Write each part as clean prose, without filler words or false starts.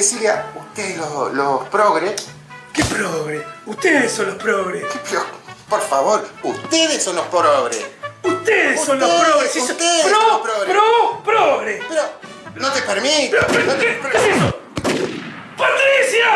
decía, ustedes los progres... ¿Qué progre? Ustedes son los progres. Por favor, ustedes son los progres. Ustedes son los progres. Ustedes son los progres. Progres. Pero no te permito. ¿Qué es eso? ¡Patricia!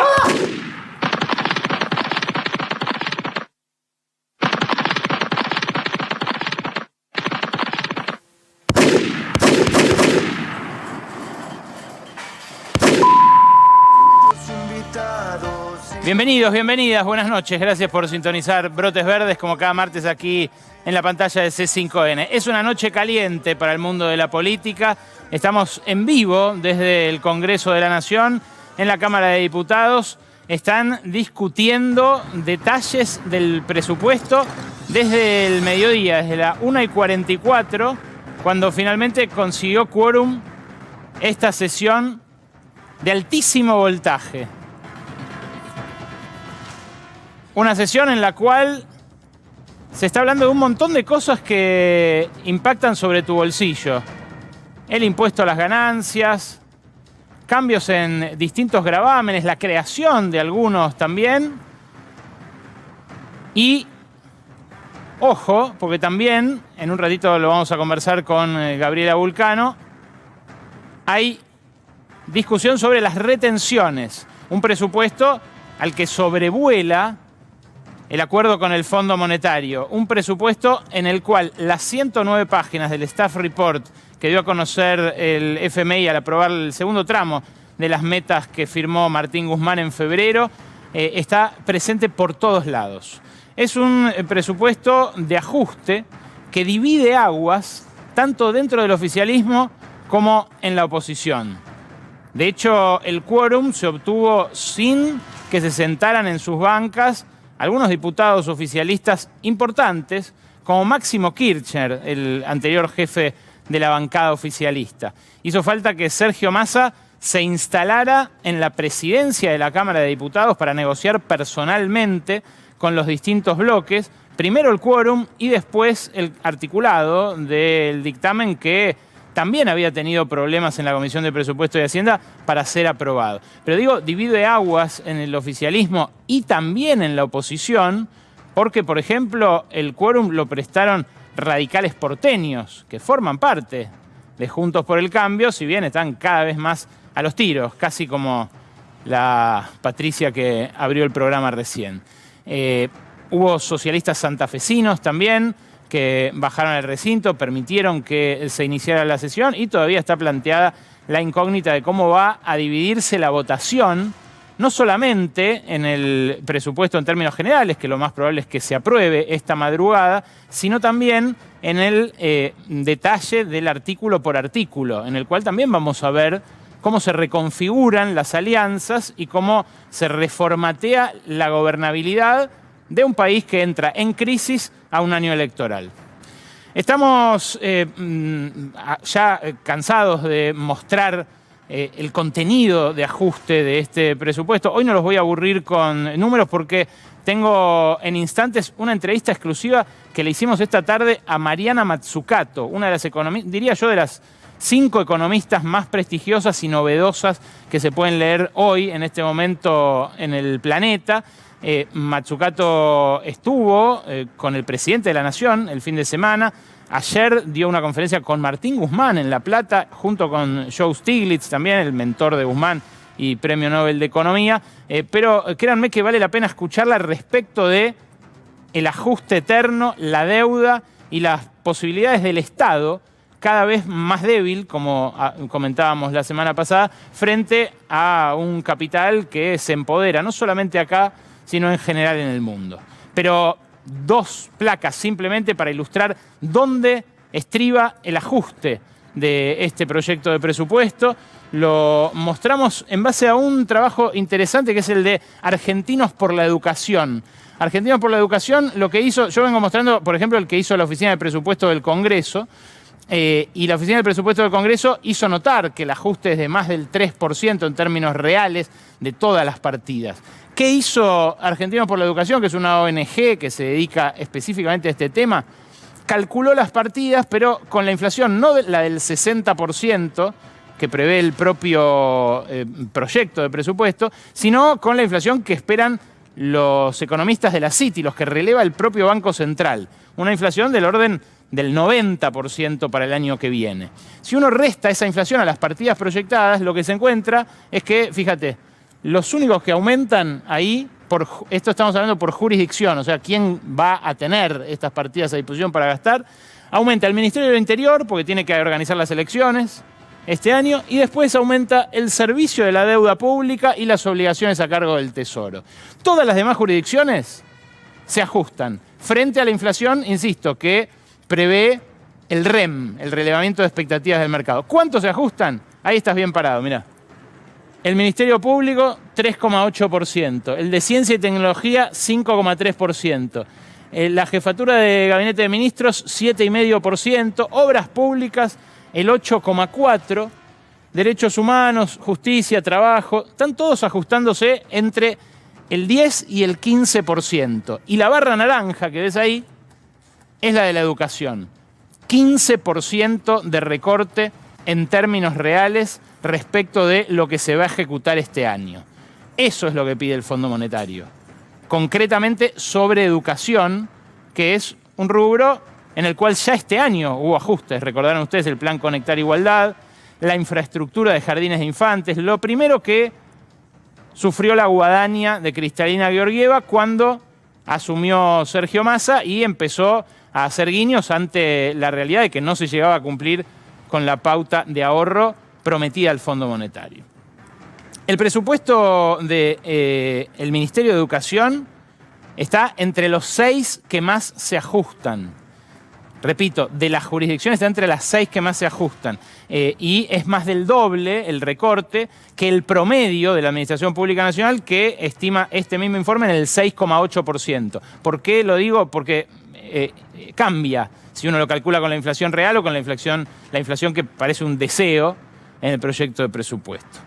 Bienvenidos, bienvenidas, buenas noches. Gracias por sintonizar Brotes Verdes como cada martes aquí en la pantalla de C5N. Es una noche caliente para el mundo de la política. Estamos en vivo desde el Congreso de la Nación, en la Cámara de Diputados. Están discutiendo detalles del presupuesto desde el mediodía, desde la 1:44, cuando finalmente consiguió quórum esta sesión de altísimo voltaje. Una sesión en la cual se está hablando de un montón de cosas que impactan sobre tu bolsillo. El impuesto a las ganancias, cambios en distintos gravámenes, la creación de algunos también. Y, ojo, porque también, en un ratito lo vamos a conversar con Gabriela Vulcano, hay discusión sobre las retenciones. Un presupuesto al que sobrevuela el acuerdo con el Fondo Monetario, un presupuesto en el cual las 109 páginas del Staff Report que dio a conocer el FMI al aprobar el segundo tramo de las metas que firmó Martín Guzmán en febrero, está presente por todos lados. Es un presupuesto de ajuste que divide aguas tanto dentro del oficialismo como en la oposición. De hecho, el quórum se obtuvo sin que se sentaran en sus bancas algunos diputados oficialistas importantes, como Máximo Kirchner, el anterior jefe de la bancada oficialista. Hizo falta que Sergio Massa se instalara en la presidencia de la Cámara de Diputados para negociar personalmente con los distintos bloques, primero el quórum y después el articulado del dictamen que también había tenido problemas en la Comisión de Presupuesto y Hacienda para ser aprobado. Pero digo, divide aguas en el oficialismo y también en la oposición, porque, por ejemplo, el quórum lo prestaron radicales porteños, que forman parte de Juntos por el Cambio, si bien están cada vez más a los tiros, casi como la Patricia que abrió el programa recién. Hubo socialistas santafesinos también, que bajaron al recinto, permitieron que se iniciara la sesión y todavía está planteada la incógnita de cómo va a dividirse la votación, no solamente en el presupuesto en términos generales, que lo más probable es que se apruebe esta madrugada, sino también en el detalle del artículo por artículo, en el cual también vamos a ver cómo se reconfiguran las alianzas y cómo se reformatea la gobernabilidad de un país que entra en crisis a un año electoral. Estamos ya cansados de mostrar el contenido de ajuste de este presupuesto. Hoy no los voy a aburrir con números porque tengo en instantes una entrevista exclusiva que le hicimos esta tarde a Mariana Mazzucato, una de las economistas, diría yo, de las 5 economistas más prestigiosas y novedosas que se pueden leer hoy en este momento en el planeta. Mazzucato estuvo con el presidente de la Nación el fin de semana. Ayer dio una conferencia con Martín Guzmán en La Plata, junto con Joe Stiglitz, también el mentor de Guzmán y Premio Nobel de Economía. Pero créanme que vale la pena escucharla respecto de el ajuste eterno, la deuda y las posibilidades del Estado, cada vez más débil, como comentábamos la semana pasada, frente a un capital que se empodera, no solamente acá, sino en general en el mundo. Pero 2 placas simplemente para ilustrar dónde estriba el ajuste de este proyecto de presupuesto. Lo mostramos en base a un trabajo interesante que es el de Argentinos por la Educación. Argentinos por la Educación, lo que hizo, yo vengo mostrando, por ejemplo, el que hizo la Oficina de Presupuesto del Congreso, y la Oficina del Presupuesto del Congreso hizo notar que el ajuste es de más del 3% en términos reales de todas las partidas. ¿Qué hizo Argentinos por la Educación, que es una ONG que se dedica específicamente a este tema? Calculó las partidas, pero con la inflación no la del 60%, que prevé el propio proyecto de presupuesto, sino con la inflación que esperan los economistas de la Citi, los que releva el propio Banco Central. Una inflación del orden del 90% para el año que viene. Si uno resta esa inflación a las partidas proyectadas, lo que se encuentra es que, fíjate, los únicos que aumentan ahí, esto estamos hablando por jurisdicción, o sea, quién va a tener estas partidas a disposición para gastar, aumenta el Ministerio del Interior, porque tiene que organizar las elecciones este año, y después aumenta el servicio de la deuda pública y las obligaciones a cargo del Tesoro. Todas las demás jurisdicciones se ajustan frente a la inflación, insisto, que prevé el REM, el relevamiento de expectativas del mercado. ¿Cuánto se ajustan? Ahí estás bien parado, mirá. El Ministerio Público, 3,8%. El de Ciencia y Tecnología, 5,3%. La Jefatura de Gabinete de Ministros, 7,5%. Obras Públicas, el 8,4%. Derechos Humanos, Justicia, Trabajo, están todos ajustándose entre el 10 y el 15%. Y la barra naranja que ves ahí es la de la educación. 15% de recorte en términos reales respecto de lo que se va a ejecutar este año. Eso es lo que pide el Fondo Monetario. Concretamente sobre educación, que es un rubro en el cual ya este año hubo ajustes. Recordarán ustedes el Plan Conectar Igualdad, la infraestructura de jardines de infantes. Lo primero que sufrió la guadaña de Cristalina Georgieva cuando asumió Sergio Massa y empezó a hacer guiños ante la realidad de que no se llegaba a cumplir con la pauta de ahorro prometida al Fondo Monetario. El presupuesto del Ministerio de Educación está entre los 6 que más se ajustan. Repito, de las jurisdicciones está entre las 6 que más se ajustan. Y es más del doble el recorte que el promedio de la Administración Pública Nacional, que estima este mismo informe en el 6,8%. ¿Por qué lo digo? Porque cambia si uno lo calcula con la inflación real o con la inflación que parece un deseo en el proyecto de presupuesto.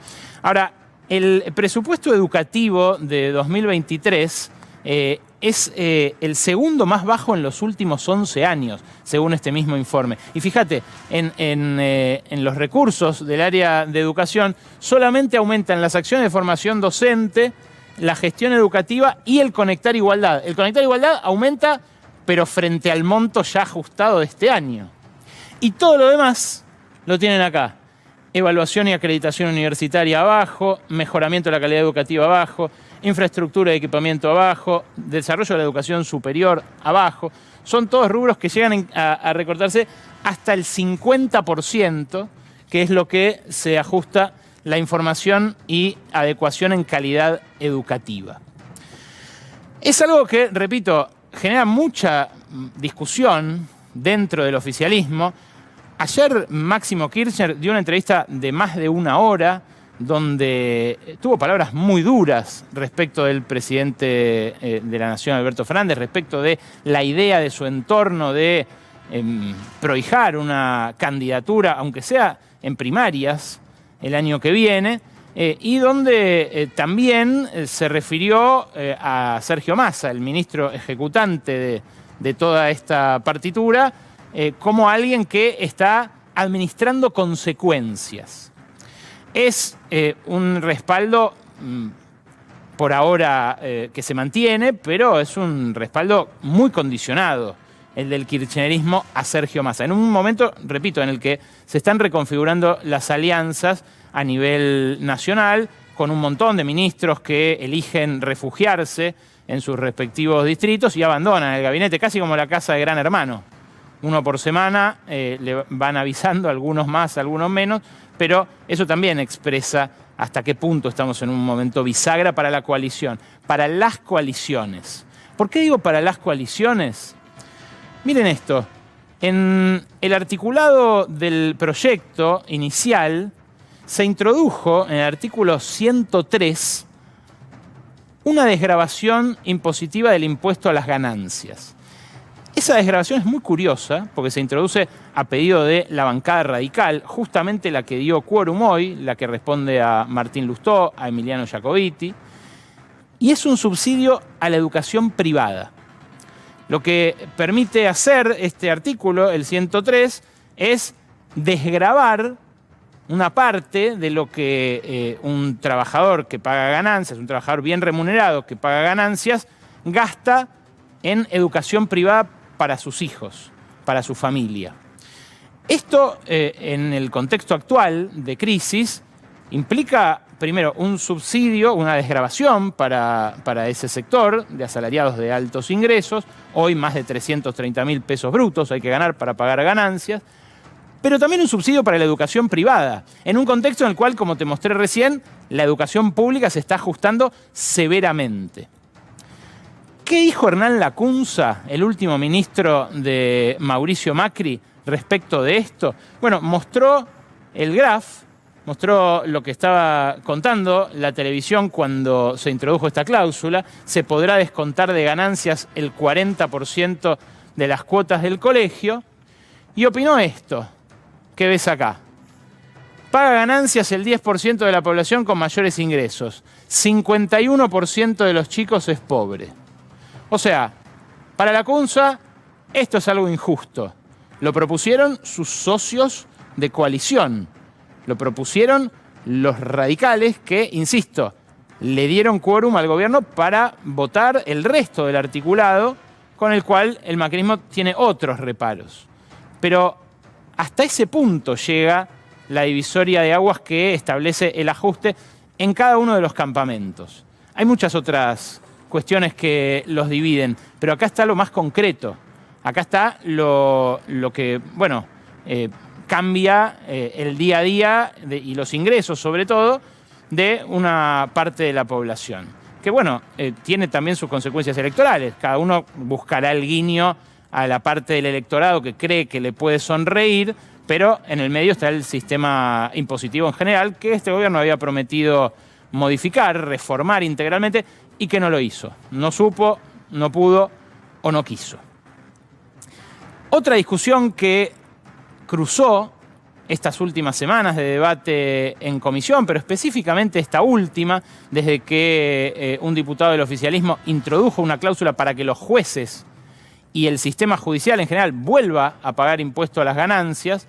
Ahora, el presupuesto educativo de 2023 es el segundo más bajo en los últimos 11 años, según este mismo informe. Y fíjate, en los recursos del área de educación solamente aumentan las acciones de formación docente, la gestión educativa y el Conectar Igualdad. El Conectar Igualdad aumenta, pero frente al monto ya ajustado de este año. Y todo lo demás lo tienen acá. Evaluación y acreditación universitaria abajo, mejoramiento de la calidad educativa abajo, infraestructura y equipamiento abajo, desarrollo de la educación superior abajo. Son todos rubros que llegan a recortarse hasta el 50%, que es lo que se ajusta la información y adecuación en calidad educativa. Es algo que, repito, genera mucha discusión dentro del oficialismo. Ayer Máximo Kirchner dio una entrevista de más de una hora donde tuvo palabras muy duras respecto del presidente de la Nación, Alberto Fernández, respecto de la idea de su entorno de prohijar una candidatura, aunque sea en primarias, el año que viene, y donde también se refirió a Sergio Massa, el ministro ejecutante de toda esta partitura, como alguien que está administrando consecuencias. Es un respaldo por ahora que se mantiene, pero es un respaldo muy condicionado, el del kirchnerismo a Sergio Massa. En un momento, repito, en el que se están reconfigurando las alianzas a nivel nacional, con un montón de ministros que eligen refugiarse en sus respectivos distritos y abandonan el gabinete, casi como la casa de Gran Hermano. Uno por semana, le van avisando, algunos más, algunos menos, pero eso también expresa hasta qué punto estamos en un momento bisagra para la coalición, para las coaliciones. ¿Por qué digo para las coaliciones? Miren esto, en el articulado del proyecto inicial se introdujo en el artículo 103 una desgravación impositiva del impuesto a las ganancias. Esa desgravación es muy curiosa porque se introduce a pedido de la bancada radical, justamente la que dio quórum hoy, la que responde a Martín Lustó, a Emiliano Jacobiti, y es un subsidio a la educación privada. Lo que permite hacer este artículo, el 103, es desgravar una parte de lo que un trabajador que paga ganancias, un trabajador bien remunerado que paga ganancias, gasta en educación privada para sus hijos, para su familia. Esto, en el contexto actual de crisis, implica, primero, un subsidio, una desgravación para ese sector de asalariados de altos ingresos. Hoy más de 330.000 pesos brutos hay que ganar para pagar ganancias. Pero también un subsidio para la educación privada, en un contexto en el cual, como te mostré recién, la educación pública se está ajustando severamente. ¿Qué dijo Hernán Lacunza, el último ministro de Mauricio Macri, respecto de esto? Bueno, mostró el graph, mostró lo que estaba contando la televisión cuando se introdujo esta cláusula. Se podrá descontar de ganancias el 40% de las cuotas del colegio. Y opinó esto, que ves acá. Paga ganancias el 10% de la población con mayores ingresos. 51% de los chicos es pobre. O sea, para Lacunza, esto es algo injusto. Lo propusieron sus socios de coalición. Lo propusieron los radicales que, insisto, le dieron quórum al gobierno para votar el resto del articulado, con el cual el macrismo tiene otros reparos. Pero hasta ese punto llega la divisoria de aguas que establece el ajuste en cada uno de los campamentos. Hay muchas otras cuestiones que los dividen, pero acá está lo más concreto. Acá está lo que, bueno, cambia el día a día y los ingresos, sobre todo, de una parte de la población. Que, bueno, tiene también sus consecuencias electorales. Cada uno buscará el guiño a la parte del electorado que cree que le puede sonreír, pero en el medio está el sistema impositivo en general, que este gobierno había prometido modificar, reformar integralmente, y que no lo hizo. No supo, no pudo o no quiso. Otra discusión que cruzó estas últimas semanas de debate en comisión, pero específicamente esta última, desde que un diputado del oficialismo introdujo una cláusula para que los jueces y el sistema judicial en general vuelva a pagar impuesto a las ganancias,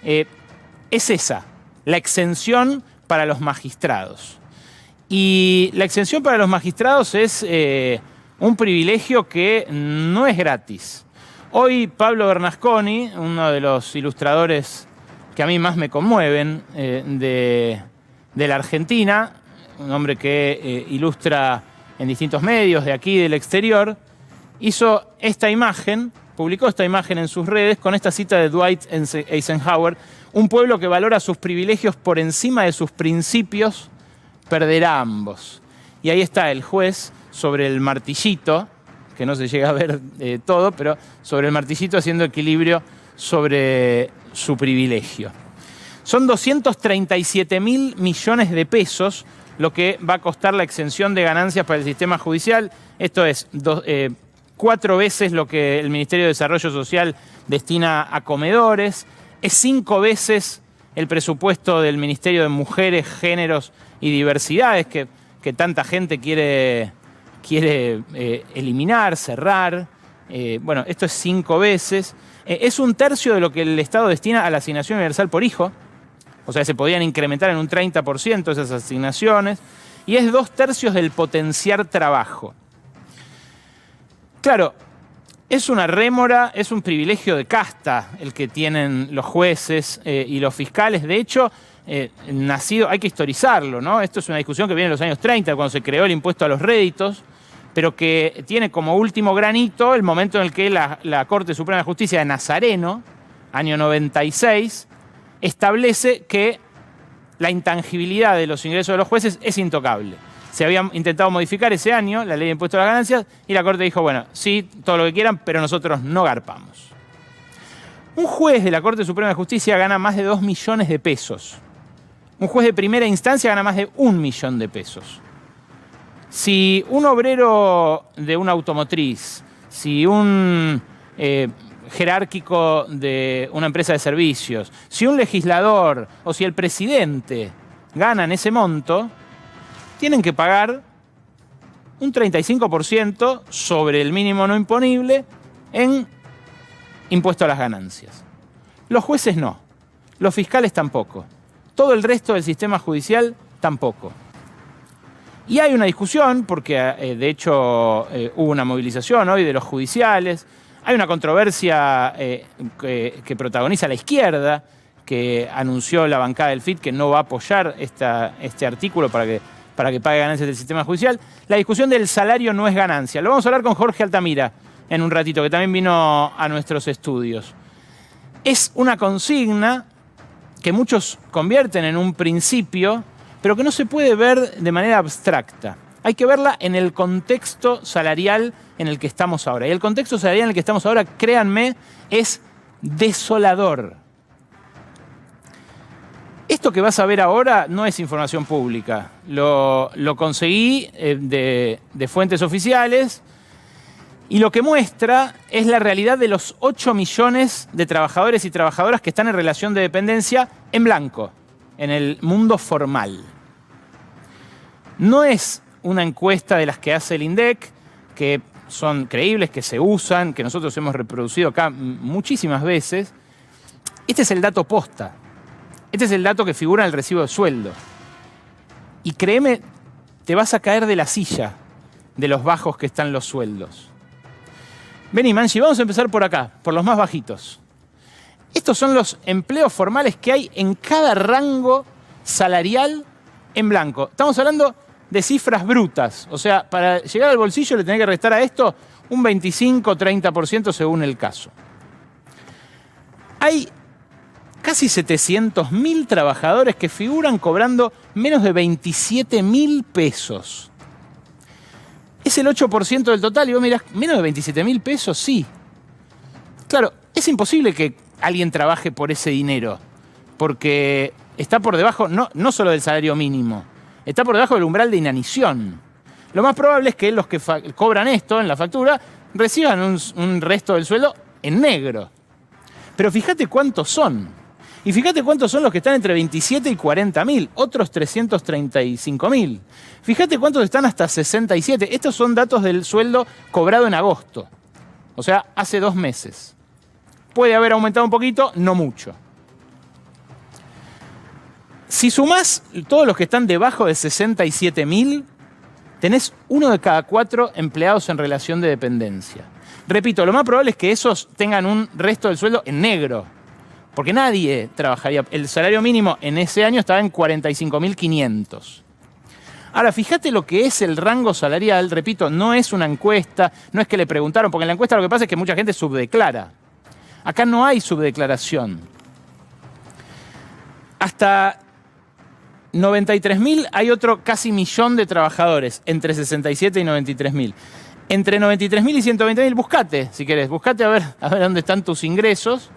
es esa, la exención para los magistrados. Y la exención para los magistrados es un privilegio que no es gratis. Hoy Pablo Bernasconi, uno de los ilustradores que a mí más me conmueven de la Argentina, un hombre que ilustra en distintos medios de aquí y del exterior, hizo esta imagen, publicó esta imagen en sus redes con esta cita de Dwight Eisenhower: un pueblo que valora sus privilegios por encima de sus principios perderá ambos. Y ahí está el juez sobre el martillito, que no se llega a ver todo, pero sobre el martillito haciendo equilibrio sobre su privilegio. Son 237.000 millones de pesos lo que va a costar la exención de ganancias para el sistema judicial. Esto es 4 veces lo que el Ministerio de Desarrollo Social destina a comedores, es 5 veces el presupuesto del Ministerio de Mujeres, Géneros y Diversidades, que tanta gente quiere eliminar, cerrar. Bueno, esto es 5 veces. Es 1/3 de lo que el Estado destina a la asignación universal por hijo. O sea, se podían incrementar en un 30% esas asignaciones. Y es 2/3 del potenciar trabajo. Claro, es una rémora, es un privilegio de casta el que tienen los jueces y los fiscales. De hecho, nacido, hay que historizarlo, ¿no? Esto es una discusión que viene en los años 30, cuando se creó el impuesto a los réditos, pero que tiene como último granito el momento en el que la Corte Suprema de Justicia de Nazareno, año 96, establece que la intangibilidad de los ingresos de los jueces es intocable. Se había intentado modificar ese año la ley de impuesto a las ganancias y la Corte dijo, bueno, sí, todo lo que quieran, pero nosotros no garpamos. Un juez de la Corte Suprema de Justicia gana más de 2 millones de pesos. Un juez de primera instancia gana más de 1 millón de pesos. Si un obrero de una automotriz, si un jerárquico de una empresa de servicios, si un legislador o si el presidente ganan ese monto, tienen que pagar un 35% sobre el mínimo no imponible en impuesto a las ganancias. Los jueces no, los fiscales tampoco. Todo el resto del sistema judicial tampoco. Y hay una discusión, porque de hecho hubo una movilización hoy de los judiciales, hay una controversia que protagoniza la izquierda, que anunció la bancada del FIT que no va a apoyar este artículo para que pague ganancias del sistema judicial. La discusión del salario no es ganancia. Lo vamos a hablar con Jorge Altamira en un ratito, que también vino a nuestros estudios. Es una consigna que muchos convierten en un principio, pero que no se puede ver de manera abstracta. Hay que verla en el contexto salarial en el que estamos ahora. Y el contexto salarial en el que estamos ahora, créanme, es desolador. Esto que vas a ver ahora no es información pública. Lo conseguí de fuentes oficiales y lo que muestra es la realidad de los 8 millones de trabajadores y trabajadoras que están en relación de dependencia en blanco, en el mundo formal. No es una encuesta de las que hace el INDEC, que son creíbles, que se usan, que nosotros hemos reproducido acá muchísimas veces. Este es el dato posta. Este es el dato que figura en el recibo de sueldo. Y créeme, te vas a caer de la silla de los bajos que están los sueldos. Vení, Manchi, vamos a empezar por acá, por los más bajitos. Estos son los empleos formales que hay en cada rango salarial en blanco. Estamos hablando de cifras brutas. O sea, para llegar al bolsillo le tenés que restar a esto un 25-30% según el caso. Hay casi 700.000 trabajadores que figuran cobrando menos de 27.000 pesos. Es el 8% del total. Y vos mirás, ¿menos de 27.000 pesos? Sí. Claro, es imposible que alguien trabaje por ese dinero, porque está por debajo no solo del salario mínimo, está por debajo del umbral de inanición. Lo más probable es que los que cobran esto en la factura reciban un resto del sueldo en negro. Pero fíjate cuántos son. Y fíjate cuántos son los que están entre 27 y 40.000, otros 335.000. Fíjate cuántos están hasta 67. Estos son datos del sueldo cobrado en agosto. O sea, hace 2 meses. Puede haber aumentado un poquito, no mucho. Si sumás todos los que están debajo de 67.000, tenés 1 de cada 4 empleados en relación de dependencia. Repito, lo más probable es que esos tengan un resto del sueldo en negro, porque nadie trabajaría. El salario mínimo en ese año estaba en 45.500. Ahora, fíjate lo que es el rango salarial. Repito, no es una encuesta, no es que le preguntaron, porque en la encuesta lo que pasa es que mucha gente subdeclara. Acá no hay subdeclaración. Hasta 93.000 hay otro casi millón de trabajadores, entre 67 y 93.000. Entre 93.000 y 120.000, buscate, si querés. Buscate a ver dónde están tus ingresos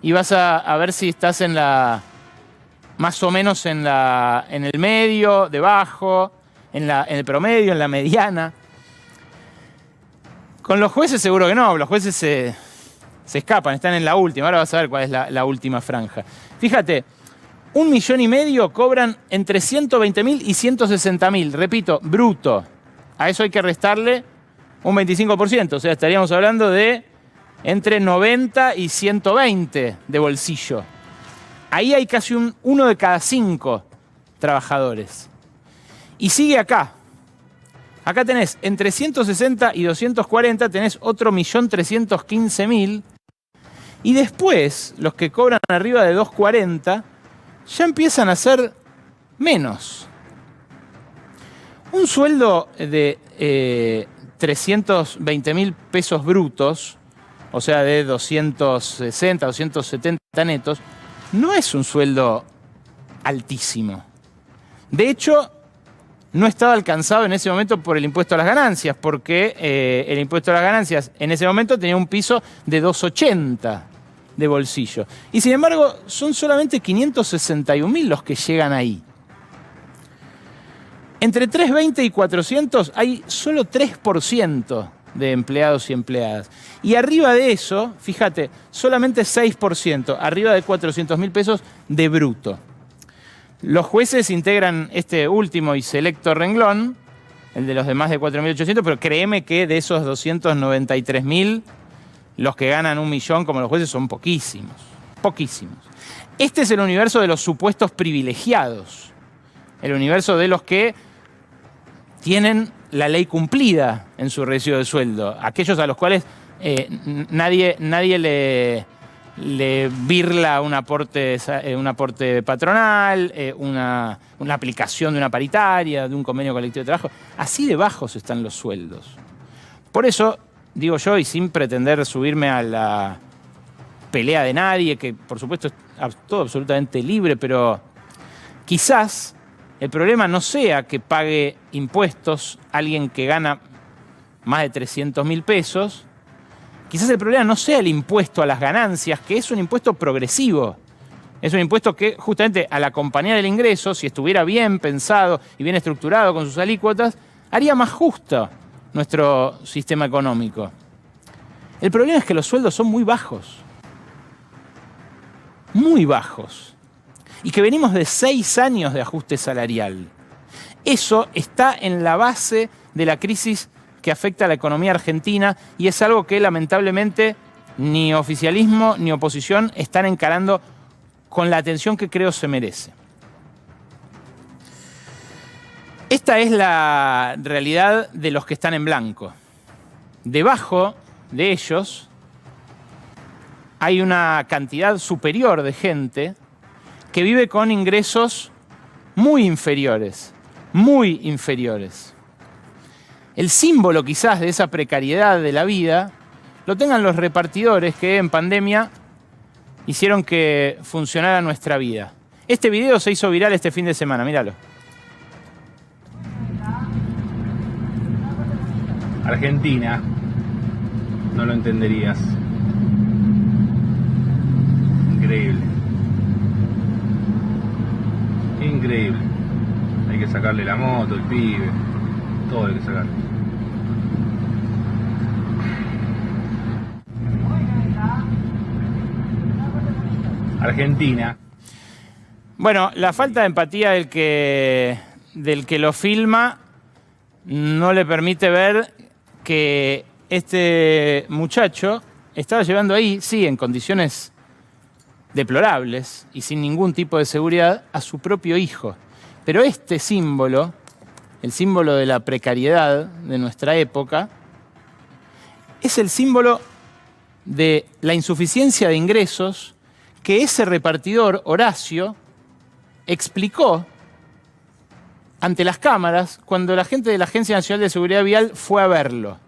y vas a ver si estás en más o menos en el medio, debajo, en el promedio, en la mediana. Con los jueces seguro que no, los jueces se escapan, están en la última. Ahora vas a ver cuál es la última franja. Fíjate, 1,5 millones cobran entre 120.000 y 160.000. Repito, bruto. A eso hay que restarle un 25%. O sea, estaríamos hablando de entre 90 y 120 de bolsillo. Ahí hay casi 1 de cada 5 trabajadores. Y sigue acá. Acá tenés entre 160 y 240, tenés otro 1.315.000. Y después, los que cobran arriba de 240, ya empiezan a ser menos. Un sueldo de 320.000 pesos brutos, o sea, de 260, 270 netos, no es un sueldo altísimo. De hecho, no estaba alcanzado en ese momento por el impuesto a las ganancias, porque el impuesto a las ganancias en ese momento tenía un piso de 280 de bolsillo. Y sin embargo, son solamente 561.000 los que llegan ahí. Entre 320 y 400 hay solo 3% de empleados y empleadas. Y arriba de eso, fíjate, solamente 6%, arriba de 400.000 pesos de bruto. Los jueces integran este último y selecto renglón, el de los de más de 4.800, pero créeme que de esos 293.000, los que ganan 1 millón como los jueces son poquísimos. Poquísimos. Este es el universo de los supuestos privilegiados. El universo de los que tienen la ley cumplida en su recibo de sueldo. Aquellos a los cuales nadie le birla un aporte patronal, una aplicación de una paritaria, de un convenio colectivo de trabajo. Así de bajos están los sueldos. Por eso, digo yo, y sin pretender subirme a la pelea de nadie, que por supuesto es todo absolutamente libre, pero quizás el problema no sea que pague impuestos alguien que gana más de 300.000 pesos. Quizás el problema no sea el impuesto a las ganancias, que es un impuesto progresivo. Es un impuesto que justamente a la compañía del ingreso, si estuviera bien pensado y bien estructurado con sus alícuotas, haría más justo nuestro sistema económico. El problema es que los sueldos son muy bajos. Muy bajos. Y que venimos de 6 años de ajuste salarial. Eso está en la base de la crisis que afecta a la economía argentina y es algo que lamentablemente ni oficialismo ni oposición están encarando con la atención que creo se merece. Esta es la realidad de los que están en blanco. Debajo de ellos hay una cantidad superior de gente que vive con ingresos muy inferiores, muy inferiores. El símbolo quizás de esa precariedad de la vida lo tengan los repartidores que en pandemia hicieron que funcionara nuestra vida. Este video se hizo viral este fin de semana, míralo. Argentina, no lo entenderías. Increíble. Increíble. Hay que sacarle la moto, el pibe, todo hay que sacarle. Argentina. Bueno, la falta de empatía del que lo filma no le permite ver que este muchacho estaba llevando ahí, sí, en condiciones deplorables y sin ningún tipo de seguridad, a su propio hijo. Pero este símbolo, el símbolo de la precariedad de nuestra época, es el símbolo de la insuficiencia de ingresos que ese repartidor, Horacio, explicó ante las cámaras cuando la gente de la Agencia Nacional de Seguridad Vial fue a verlo.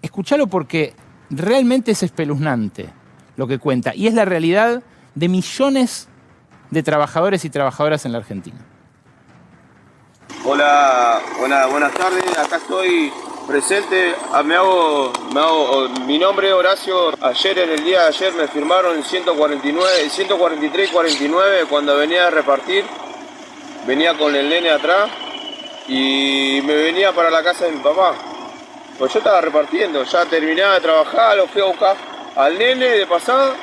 Escuchalo porque realmente es espeluznante lo que cuenta y es la realidad de millones de trabajadores y trabajadoras en la Argentina. Hola, buenas tardes, acá estoy presente. Mi nombre es Horacio. Ayer, en el día de ayer, me firmaron el 143 y 49 cuando venía a repartir. Venía con el nene atrás y me venía para la casa de mi papá. Pues yo estaba repartiendo, ya terminaba de trabajar, lo fui a buscar al nene de pasada,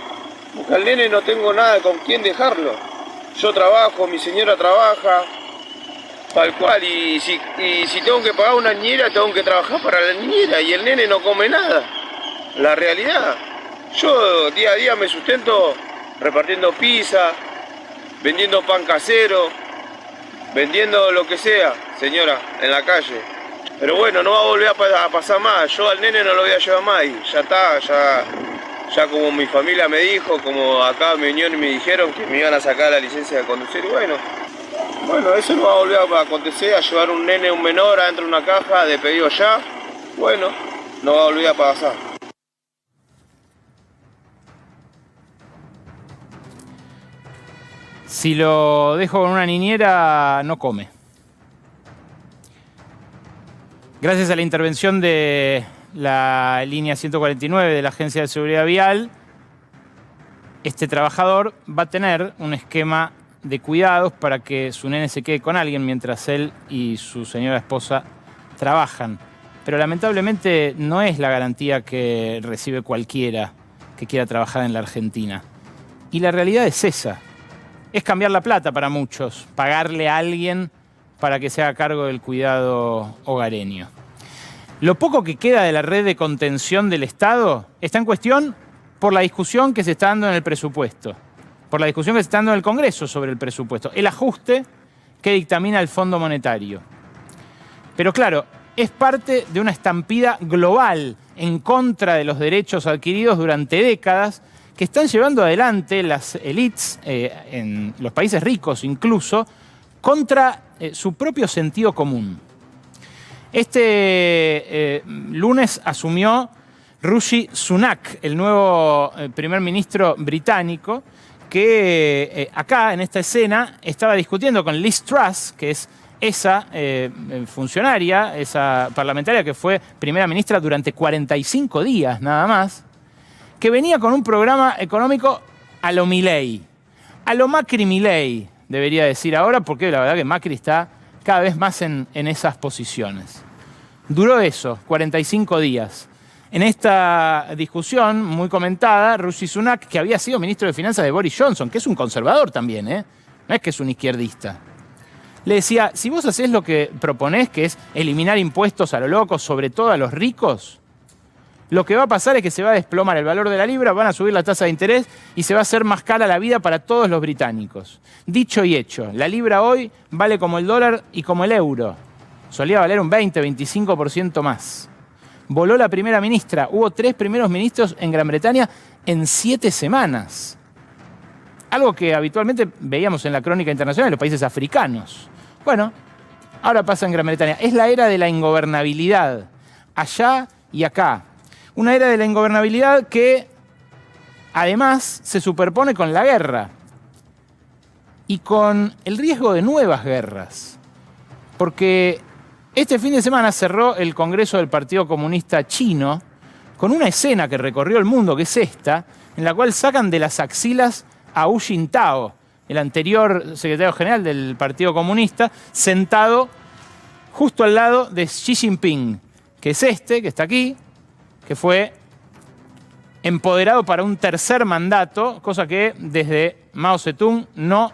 porque al nene no tengo nada con quién dejarlo. Yo trabajo, mi señora trabaja, tal cual, y si tengo que pagar una niñera, tengo que trabajar para la niñera, y el nene no come nada. La realidad, yo día a día me sustento repartiendo pizza, vendiendo pan casero, vendiendo lo que sea, señora, en la calle. Pero bueno, no va a volver a pasar más. Yo al nene no lo voy a llevar más y ya está, ya como mi familia me dijo, como acá me vinieron y me dijeron que me iban a sacar la licencia de conducir. Bueno, eso no va a volver a acontecer, a llevar un nene, un menor adentro de una caja de pedido ya. Bueno, no va a volver a pasar. Si lo dejo con una niñera, no come. Gracias a la intervención de la línea 149 de la Agencia de Seguridad Vial, este trabajador va a tener un esquema de cuidados para que su nene se quede con alguien mientras él y su señora esposa trabajan. Pero lamentablemente no es la garantía que recibe cualquiera que quiera trabajar en la Argentina. Y la realidad es esa. Es cambiar la plata para muchos, pagarle a alguien para que se haga cargo del cuidado hogareño. Lo poco que queda de la red de contención del Estado está en cuestión por la discusión que se está dando en el presupuesto. por la discusión que se está dando en el Congreso sobre el presupuesto, el ajuste que dictamina el Fondo Monetario. Pero claro, es parte de una estampida global en contra de los derechos adquiridos durante décadas que están llevando adelante las élites, en los países ricos incluso, contra su propio sentido común. Este lunes asumió Rishi Sunak, el nuevo primer ministro británico, que acá en esta escena estaba discutiendo con Liz Truss, que es esa funcionaria, esa parlamentaria que fue primera ministra durante 45 días nada más, que venía con un programa económico a lo Milei, a lo Macri-Milei, debería decir ahora, porque la verdad que Macri está cada vez más en esas posiciones. Duró eso, 45 días. En esta discusión muy comentada, Rishi Sunak, que había sido ministro de Finanzas de Boris Johnson, que es un conservador también, no es que es un izquierdista, le decía, si vos hacés lo que proponés, que es eliminar impuestos a lo loco, sobre todo a los ricos, lo que va a pasar es que se va a desplomar el valor de la libra, van a subir la tasa de interés y se va a hacer más cara la vida para todos los británicos. Dicho y hecho, la libra hoy vale como el dólar y como el euro. Solía valer un 20-25% más. Voló la primera ministra. Hubo 3 primeros ministros en Gran Bretaña en 7 semanas. Algo que habitualmente veíamos en la crónica internacional de los países africanos. Bueno, ahora pasa en Gran Bretaña. Es la era de la ingobernabilidad, allá y acá. Una era de la ingobernabilidad que además se superpone con la guerra y con el riesgo de nuevas guerras. Porque este fin de semana cerró el Congreso del Partido Comunista Chino con una escena que recorrió el mundo, que es esta, en la cual sacan de las axilas a Hu Jintao, el anterior secretario general del Partido Comunista, sentado justo al lado de Xi Jinping, que es este, que está aquí, que fue empoderado para un tercer mandato, cosa que desde Mao Zedong no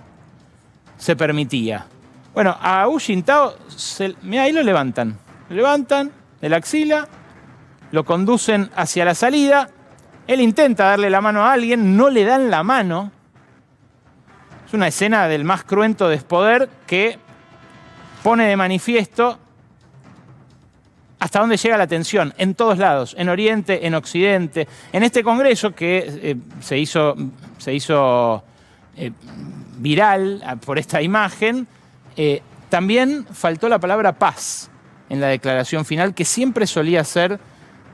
se permitía. Bueno, a Hu Jintao, mira, ahí lo levantan de la axila, lo conducen hacia la salida, él intenta darle la mano a alguien, no le dan la mano. Es una escena del más cruento despoder que pone de manifiesto hasta dónde llega la tensión, en todos lados, en Oriente, en Occidente. En este Congreso que se hizo viral por esta imagen, también faltó la palabra paz en la declaración final, que siempre solía ser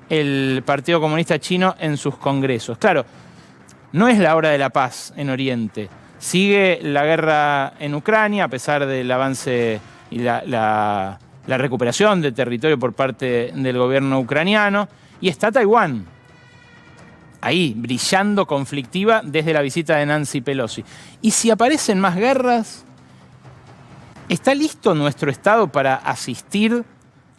el Partido Comunista Chino en sus congresos. Claro, no es la hora de la paz en Oriente. Sigue la guerra en Ucrania, a pesar del avance y la recuperación de territorio por parte del gobierno ucraniano. Y está Taiwán, ahí, brillando conflictiva desde la visita de Nancy Pelosi. Y si aparecen más guerras, ¿está listo nuestro Estado para asistir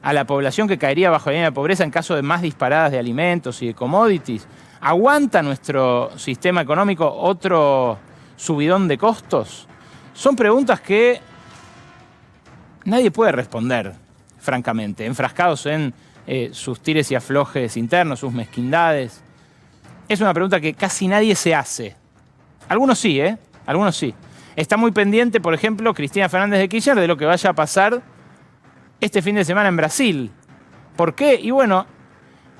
a la población que caería bajo la línea de pobreza en caso de más disparadas de alimentos y de commodities? ¿Aguanta nuestro sistema económico otro subidón de costos? Son preguntas que nadie puede responder, francamente, enfrascados en sus tires y aflojes internos, sus mezquindades. Es una pregunta que casi nadie se hace. Algunos sí, Algunos sí. Está muy pendiente, por ejemplo, Cristina Fernández de Kirchner de lo que vaya a pasar este fin de semana en Brasil. ¿Por qué? Y bueno,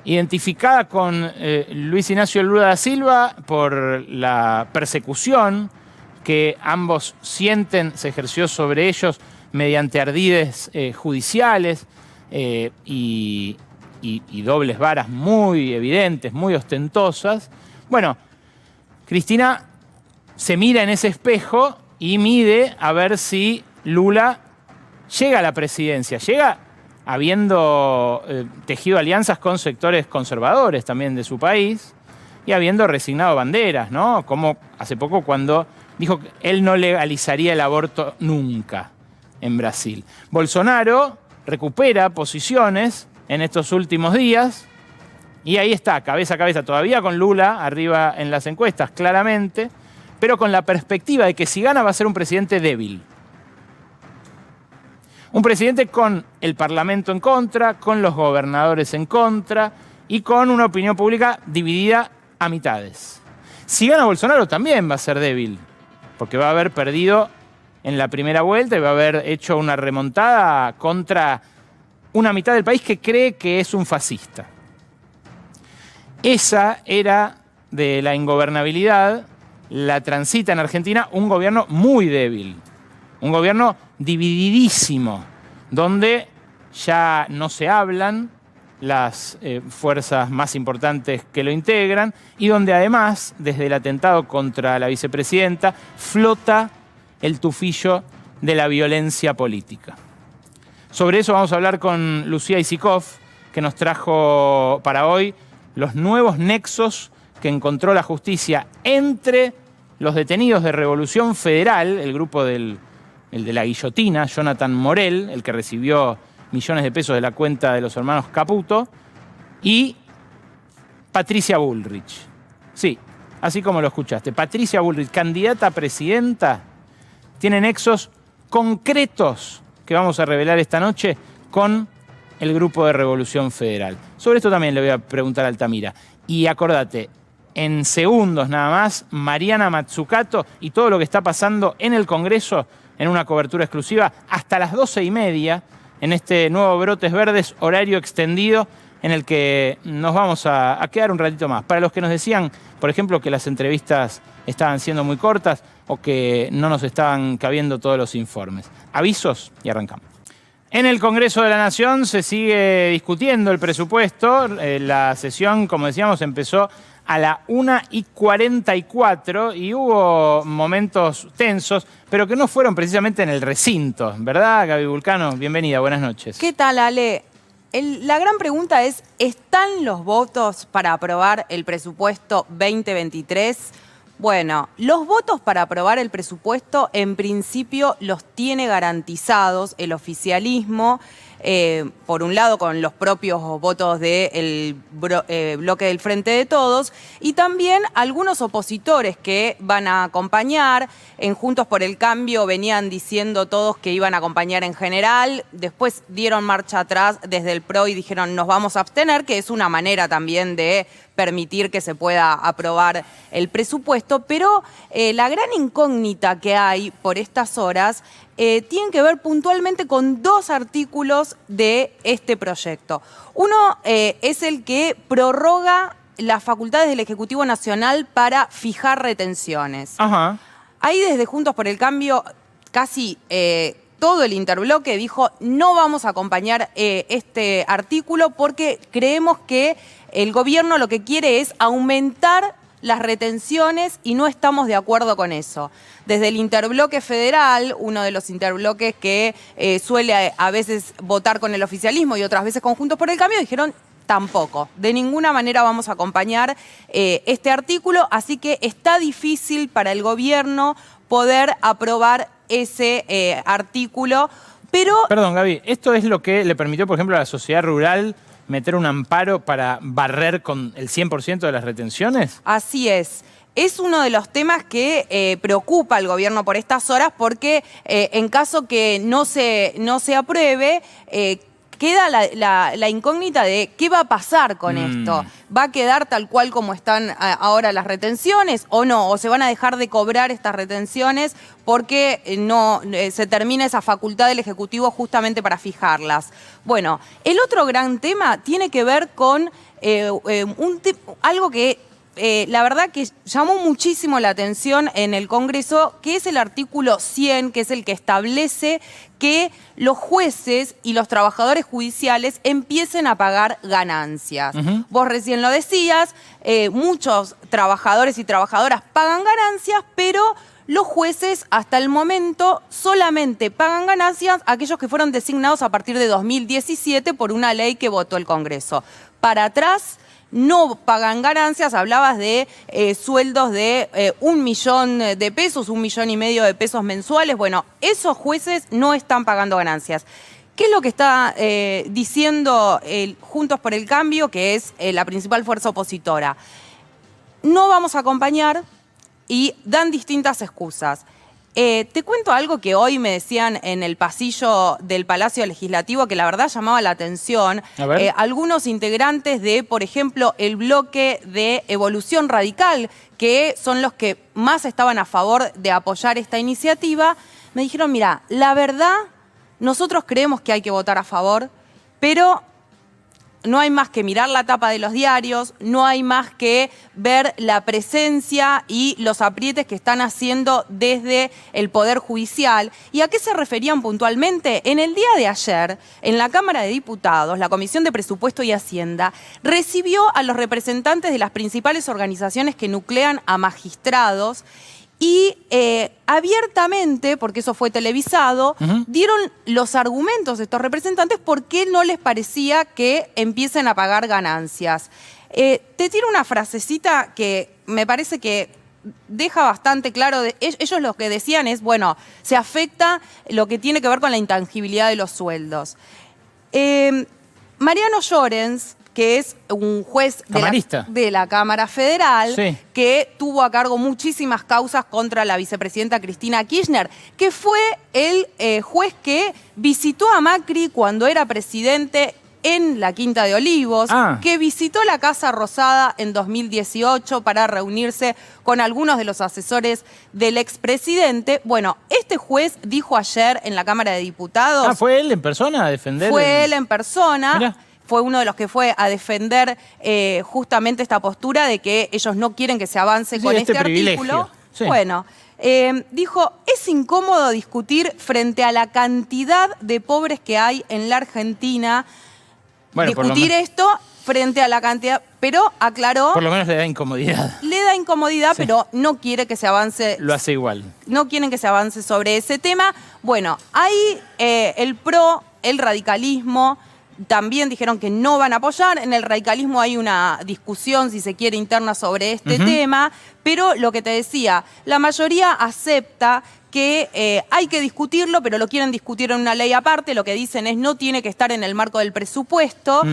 identificada con Luis Ignacio Lula da Silva por la persecución que ambos sienten se ejerció sobre ellos mediante ardides judiciales y dobles varas muy evidentes, muy ostentosas. Bueno, Cristina se mira en ese espejo y mide a ver si Lula llega a la presidencia. Llega habiendo tejido alianzas con sectores conservadores también de su país y habiendo resignado banderas, ¿no? Como hace poco cuando dijo que él no legalizaría el aborto nunca en Brasil. Bolsonaro recupera posiciones en estos últimos días y ahí está, cabeza a cabeza, todavía con Lula arriba en las encuestas, claramente, pero con la perspectiva de que si gana va a ser un presidente débil. Un presidente con el Parlamento en contra, con los gobernadores en contra y con una opinión pública dividida a mitades. Si gana Bolsonaro también va a ser débil. porque va a haber perdido en la primera vuelta y va a haber hecho una remontada contra una mitad del país que cree que es un fascista. Esa era de la ingobernabilidad, la transita en Argentina un gobierno muy débil, un gobierno divididísimo, donde ya no se hablan las fuerzas más importantes que lo integran y donde además, desde el atentado contra la vicepresidenta, flota el tufillo de la violencia política. Sobre eso vamos a hablar con Lucía Isikoff, que nos trajo para hoy los nuevos nexos que encontró la justicia entre los detenidos de Revolución Federal, el grupo el de la guillotina, Jonathan Morel, el que recibió millones de pesos de la cuenta de los hermanos Caputo, y Patricia Bullrich. Sí, así como lo escuchaste. Patricia Bullrich, candidata a presidenta, tiene nexos concretos que vamos a revelar esta noche con el grupo de Revolución Federal. Sobre esto también le voy a preguntar a Altamira. Y acordate, en segundos nada más, Mariana Mazzucato y todo lo que está pasando en el Congreso en una cobertura exclusiva hasta las 12:30 en este nuevo Brotes Verdes, horario extendido, en el que nos vamos a quedar un ratito más. Para los que nos decían, por ejemplo, que las entrevistas estaban siendo muy cortas o que no nos estaban cabiendo todos los informes. Avisos y arrancamos. En el Congreso de la Nación se sigue discutiendo el presupuesto. La sesión, como decíamos, empezó a la 1:44 y hubo momentos tensos, pero que no fueron precisamente en el recinto, ¿verdad, Gaby Vulcano? Bienvenida, buenas noches. ¿Qué tal, Ale? La gran pregunta es, ¿están los votos para aprobar el presupuesto 2023? Bueno, los votos para aprobar el presupuesto en principio los tiene garantizados el oficialismo, por un lado con los propios votos del bloque del Frente de Todos y también algunos opositores que van a acompañar. En Juntos por el Cambio venían diciendo todos que iban a acompañar en general, después dieron marcha atrás desde el PRO y dijeron nos vamos a abstener, que es una manera también de permitir que se pueda aprobar el presupuesto, pero la gran incógnita que hay por estas horas tiene que ver puntualmente con dos artículos de este proyecto. Uno es el que prorroga las facultades del Ejecutivo Nacional para fijar retenciones. Ajá. Ahí desde Juntos por el Cambio casi todo el interbloque dijo no vamos a acompañar este artículo porque creemos que el gobierno lo que quiere es aumentar las retenciones y no estamos de acuerdo con eso. Desde el interbloque federal, uno de los interbloques que suele a veces votar con el oficialismo y otras veces con Juntos por el Cambio, dijeron tampoco, de ninguna manera vamos a acompañar este artículo, así que está difícil para el gobierno poder aprobar ese artículo, pero... Perdón, Gaby, ¿esto es lo que le permitió, por ejemplo, a la sociedad rural meter un amparo para barrer con el 100% de las retenciones? Así es. Es uno de los temas que preocupa al gobierno por estas horas porque en caso que no se apruebe, queda la incógnita de qué va a pasar con esto. ¿Va a quedar tal cual como están ahora las retenciones o no? ¿O se van a dejar de cobrar estas retenciones porque no se termina esa facultad del Ejecutivo justamente para fijarlas? Bueno, el otro gran tema tiene que ver con algo que la verdad que llamó muchísimo la atención en el Congreso, que es el artículo 100, que es el que establece que los jueces y los trabajadores judiciales empiecen a pagar ganancias. Vos recién lo decías, muchos trabajadores y trabajadoras pagan ganancias, pero los jueces hasta el momento solamente pagan ganancias aquellos que fueron designados a partir de 2017 por una ley que votó el Congreso. Para atrás no pagan ganancias, hablabas de sueldos de 1 millón de pesos, 1,5 millones de pesos mensuales. Bueno, esos jueces no están pagando ganancias. ¿Qué es lo que está diciendo Juntos por el Cambio, que es la principal fuerza opositora? No vamos a acompañar y dan distintas excusas. Te cuento algo que hoy me decían en el pasillo del Palacio Legislativo que la verdad llamaba la atención. A ver. Algunos integrantes de, por ejemplo, el bloque de Evolución Radical, que son los que más estaban a favor de apoyar esta iniciativa, me dijeron, mira, la verdad, nosotros creemos que hay que votar a favor, pero no hay más que mirar la tapa de los diarios, no hay más que ver la presencia y los aprietes que están haciendo desde el Poder Judicial. ¿Y a qué se referían puntualmente? En el día de ayer, en la Cámara de Diputados, la Comisión de Presupuesto y Hacienda recibió a los representantes de las principales organizaciones que nuclean a magistrados y abiertamente, porque eso fue televisado, dieron los argumentos de estos representantes por qué no les parecía que empiecen a pagar ganancias. Te tiro una frasecita que me parece que deja bastante claro. Ellos lo que decían es, bueno, se afecta lo que tiene que ver con la intangibilidad de los sueldos. Mariano Llorens, que es un juez de la Cámara Federal, sí, que tuvo a cargo muchísimas causas contra la vicepresidenta Cristina Kirchner, que fue el juez que visitó a Macri cuando era presidente en la Quinta de Olivos, que visitó la Casa Rosada en 2018 para reunirse con algunos de los asesores del expresidente. Bueno, este juez dijo ayer en la Cámara de Diputados... ¿Fue él en persona a defender? Fue él en persona. Mirá. Fue uno de los que fue a defender justamente esta postura de que ellos no quieren que se avance con este artículo. Sí. Bueno, dijo, es incómodo discutir frente a la cantidad de pobres que hay en la Argentina. Bueno, discutir esto frente a la cantidad, pero aclaró... Por lo menos le da incomodidad. Le da incomodidad, sí, pero no quiere que se avance... Lo hace igual. No quieren que se avance sobre ese tema. Bueno, ahí el PRO, el radicalismo... También dijeron que no van a apoyar. En el radicalismo hay una discusión, si se quiere, interna sobre este tema. Pero lo que te decía, la mayoría acepta que hay que discutirlo, pero lo quieren discutir en una ley aparte. Lo que dicen es no tiene que estar en el marco del presupuesto.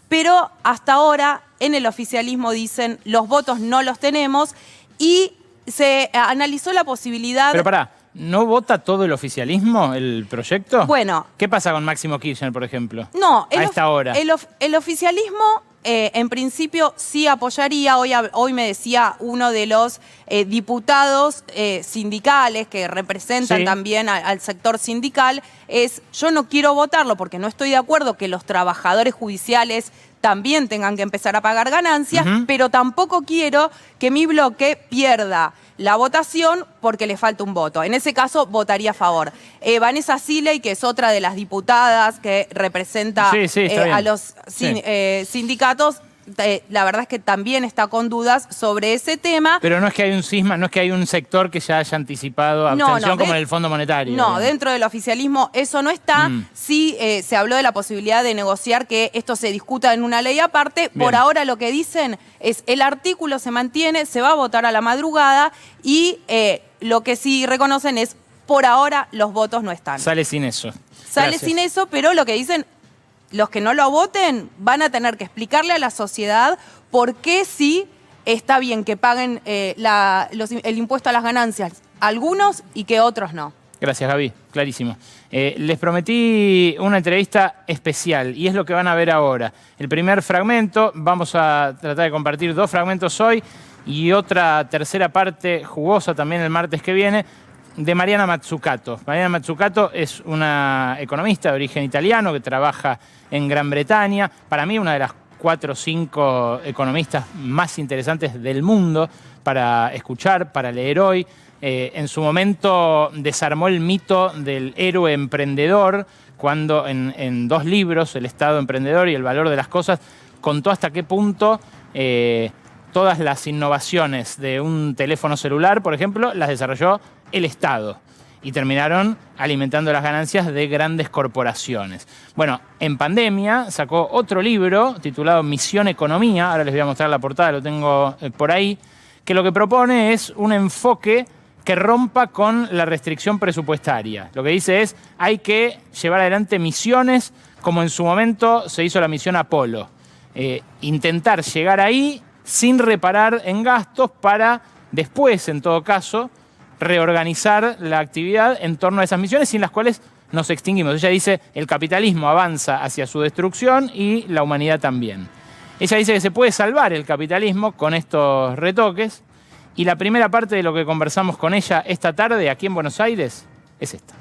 Pero hasta ahora en el oficialismo dicen los votos no los tenemos. Y se analizó la posibilidad... Pero pará, ¿no vota todo el oficialismo el proyecto? Bueno. ¿Qué pasa con Máximo Kirchner, por ejemplo? No, a esta hora. El oficialismo, en principio, sí apoyaría. Hoy me decía uno de los diputados sindicales que representan también al sector sindical, yo no quiero votarlo porque no estoy de acuerdo que los trabajadores judiciales también tengan que empezar a pagar ganancias, pero tampoco quiero que mi bloque pierda la votación porque le falta un voto. En ese caso, votaría a favor. Vanessa Siley, que es otra de las diputadas que representa a los sindicatos, la verdad es que también está con dudas sobre ese tema. Pero no es que hay un cisma, no es que hay un sector que ya haya anticipado abstención como en el Fondo Monetario. No, dentro del oficialismo eso no está. Sí se habló de la posibilidad de negociar que esto se discuta en una ley aparte. Bien. Por ahora lo que dicen es el artículo se mantiene, se va a votar a la madrugada y lo que sí reconocen es por ahora los votos no están. Sale sin eso. Sale sin eso, pero lo que dicen... Los que no lo voten van a tener que explicarle a la sociedad por qué sí está bien que paguen el impuesto a las ganancias algunos y que otros no. Gracias, Gaby. Clarísimo. Les prometí una entrevista especial y es lo que van a ver ahora. El primer fragmento, vamos a tratar de compartir 2 fragmentos hoy y otra tercera parte jugosa también el martes que viene, de Mariana Mazzucato. Mariana Mazzucato es una economista de origen italiano que trabaja en Gran Bretaña. Para mí, una de las 4 o 5 economistas más interesantes del mundo para escuchar, para leer hoy. En su momento desarmó el mito del héroe emprendedor cuando en 2 libros, El Estado Emprendedor y El Valor de las Cosas, contó hasta qué punto todas las innovaciones de un teléfono celular, por ejemplo, las desarrolló el Estado y terminaron alimentando las ganancias de grandes corporaciones. Bueno, en pandemia sacó otro libro titulado Misión Economía, ahora les voy a mostrar la portada, lo tengo por ahí, que lo que propone es un enfoque que rompa con la restricción presupuestaria. Lo que dice es, hay que llevar adelante misiones como en su momento se hizo la misión Apolo. Intentar llegar ahí sin reparar en gastos para después, en todo caso, reorganizar la actividad en torno a esas misiones sin las cuales nos extinguimos. Ella dice, el capitalismo avanza hacia su destrucción y la humanidad también. Ella dice que se puede salvar el capitalismo con estos retoques, y la primera parte de lo que conversamos con ella esta tarde aquí en Buenos Aires es esta.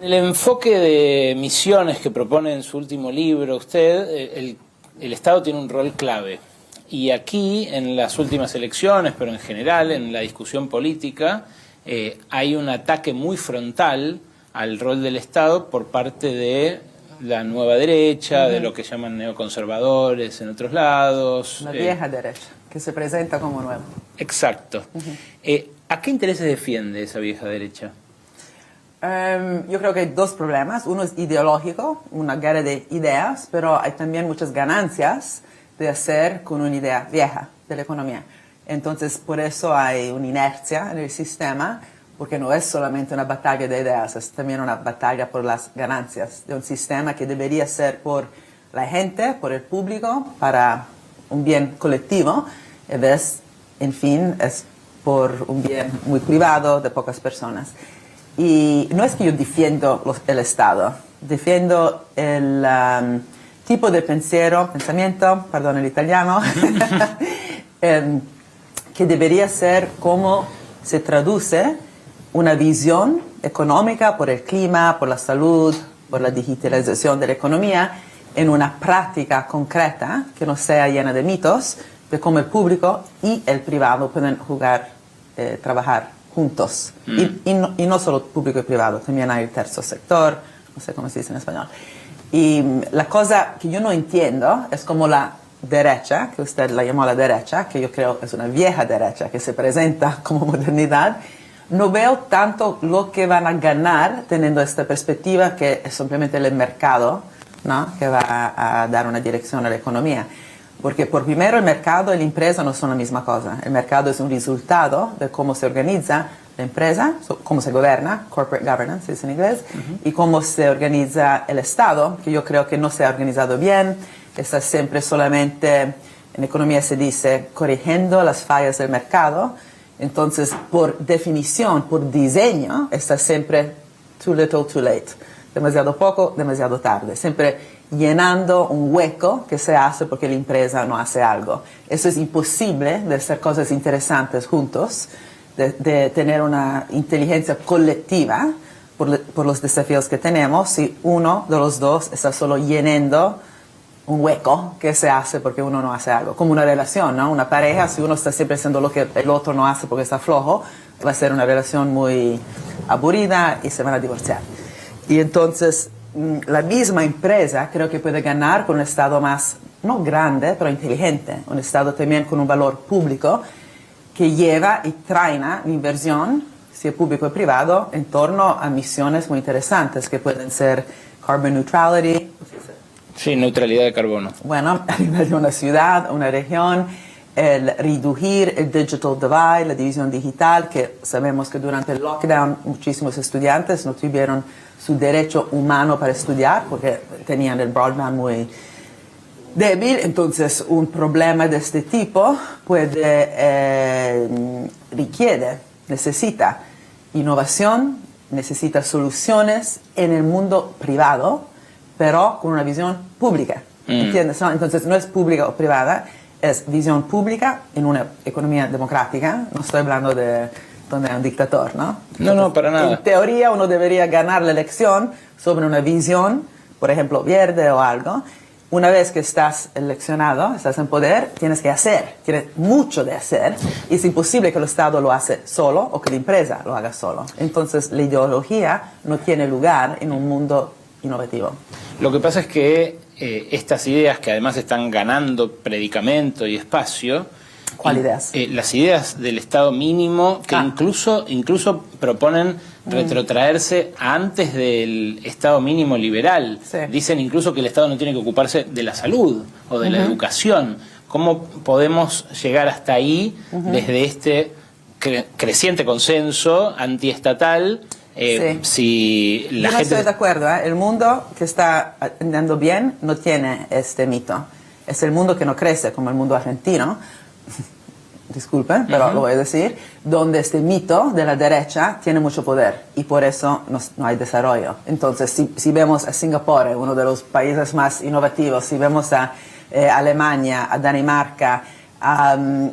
El enfoque de misiones que propone en su último libro usted, el Estado tiene un rol clave. Y aquí, en las últimas elecciones, pero en general, en la discusión política, hay un ataque muy frontal al rol del Estado por parte de la nueva derecha, de lo que llaman neoconservadores en otros lados. La vieja derecha, que se presenta como nueva. Exacto. ¿A qué intereses defiende esa vieja derecha? Yo creo que hay dos problemas. Uno es ideológico, una guerra de ideas, pero hay también muchas ganancias de hacer con una idea vieja de la economía. Entonces, por eso hay una inercia en el sistema, porque no es solamente una batalla de ideas, es también una batalla por las ganancias de un sistema que debería ser por la gente, por el público, para un bien colectivo, y ves, en fin, es por un bien muy privado de pocas personas. Y no es que yo defiendo el Estado, defiendo el tipo de pensamiento, perdón el italiano, que debería ser cómo se traduce una visión económica por el clima, por la salud, por la digitalización de la economía, en una práctica concreta que no sea llena de mitos, de cómo el público y el privado pueden trabajar juntos. Y no solo público y privado, también hay el tercer sector, no sé cómo se dice en español. Y la cosa que yo no entiendo es como la derecha, que usted la llamó la derecha, que yo creo es una vieja derecha que se presenta como modernidad, no veo tanto lo que van a ganar teniendo esta perspectiva que es simplemente el mercado, ¿no?, que va a dar una dirección a la economía. Porque por primero el mercado y la empresa no son la misma cosa. El mercado es un resultado de cómo se organiza la empresa, cómo se gobierna, corporate governance es en inglés, y cómo se organiza el Estado, que yo creo que no se ha organizado bien, está siempre solamente, en economía se dice, corrigiendo las fallas del mercado. Entonces, por definición, por diseño, está siempre too little, too late. Demasiado poco, demasiado tarde. Siempre llenando un hueco que se hace porque la empresa no hace algo. Eso es imposible de hacer cosas interesantes juntos, de tener una inteligencia colectiva por los desafíos que tenemos si uno de los dos está solo llenando un hueco que se hace porque uno no hace algo. Como una relación, ¿no? Una pareja, si uno está siempre haciendo lo que el otro no hace porque está flojo, va a ser una relación muy aburrida y se van a divorciar. Y entonces, la misma empresa creo que puede ganar con un Estado más, no grande, pero inteligente. Un Estado también con un valor público que lleva y traina la inversión, sea público y privado, en torno a misiones muy interesantes que pueden ser carbon neutrality. Sí, neutralidad de carbono. Bueno, a nivel de una ciudad, una región, el reducir el digital divide, la división digital, que sabemos que durante el lockdown muchísimos estudiantes no tuvieron su derecho humano para estudiar porque tenían el broadband muy débil. Entonces, un problema de este tipo necesita innovación, necesita soluciones en el mundo privado, pero con una visión pública. ¿Entiendes? ¿No? Entonces, no es pública o privada, es visión pública en una economía democrática. No estoy hablando de donde hay un dictador, ¿no? Entonces, no, para nada. En teoría, uno debería ganar la elección sobre una visión, por ejemplo, verde o algo. Una vez que estás eleccionado, estás en poder, tienes que hacer, tienes mucho de hacer, y es imposible que el Estado lo hace solo o que la empresa lo haga solo. Entonces, la ideología no tiene lugar en un mundo innovativo. Lo que pasa es que estas ideas, que además están ganando predicamento y espacio... ¿Cuál ideas? Las ideas del Estado mínimo, que incluso proponen retrotraerse antes del Estado mínimo liberal. Sí. Dicen incluso que el Estado no tiene que ocuparse de la salud o de la educación. ¿Cómo podemos llegar hasta ahí desde este creciente consenso antiestatal? Si la Yo no gente... estoy de acuerdo. El mundo que está andando bien no tiene este mito. Es el mundo que no crece, como el mundo argentino. disculpen, pero lo voy a decir, donde este mito de la derecha tiene mucho poder y por eso no hay desarrollo. Entonces, si vemos a Singapur, uno de los países más innovativos, si vemos a Alemania, a Dinamarca,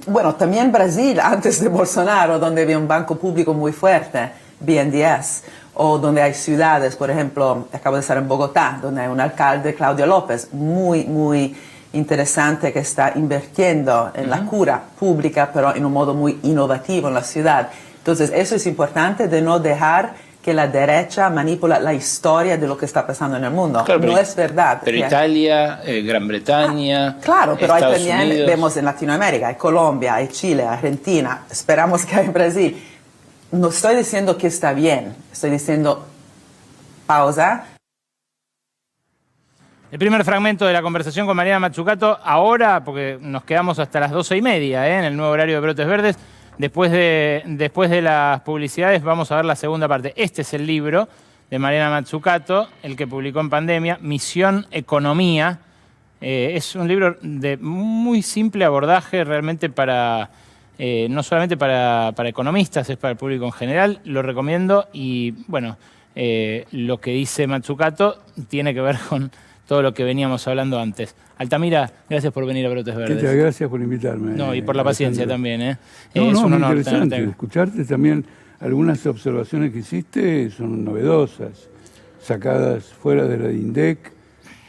bueno, también Brasil, antes de Bolsonaro, donde había un banco público muy fuerte, BNDES, o donde hay ciudades, por ejemplo, acabo de estar en Bogotá, donde hay un alcalde, Claudio López, muy interesante, que está invirtiendo en la cura pública, pero en un modo muy innovativo en la ciudad. Entonces, eso es importante, de no dejar que la derecha manipula la historia de lo que está pasando en el mundo. Claro, no es verdad. Pero Italia, Gran Bretaña, claro, pero Estados hay también, Unidos. vemos en Latinoamérica, hay Colombia, hay Chile, Argentina, esperamos que hay Brasil. No estoy diciendo que está bien, estoy diciendo pausa. El primer fragmento de la conversación con Mariana Mazzucato, ahora, porque nos quedamos hasta las 12:30 en el nuevo horario de Brotes Verdes. Después de las publicidades vamos a ver la segunda parte. Este es el libro de Mariana Mazzucato, el que publicó en pandemia, Misión Economía. Es un libro de muy simple abordaje, realmente para no solamente para economistas, es para el público en general. Lo recomiendo y, bueno, lo que dice Mazzucato tiene que ver con todo lo que veníamos hablando antes. Altamira, gracias por venir a Brotes Verdes. Gracias por invitarme. No, y por la paciencia también, ¿eh? No, es un honor interesante. tenerte. Escucharte también, algunas observaciones que hiciste son novedosas, sacadas fuera de la INDEC,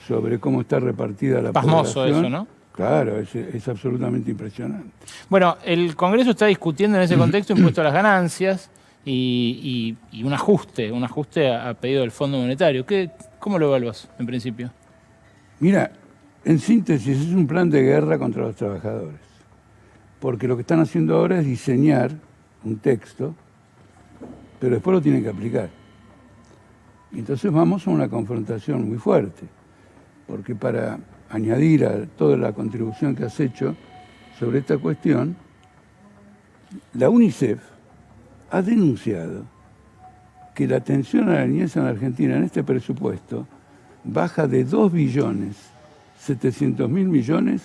sobre cómo está repartida la Pasmoso población. eso, ¿no? Claro, es absolutamente impresionante. Bueno, el Congreso está discutiendo en ese contexto impuesto a las ganancias y un ajuste a pedido del Fondo Monetario. ¿Cómo lo evaluas en principio? Mira, en síntesis es un plan de guerra contra los trabajadores, porque lo que están haciendo ahora es diseñar un texto, pero después lo tienen que aplicar. Y entonces vamos a una confrontación muy fuerte, porque para añadir a toda la contribución que has hecho sobre esta cuestión, la UNICEF ha denunciado que la atención a la niñez en Argentina en este presupuesto baja de 2.700.000 millones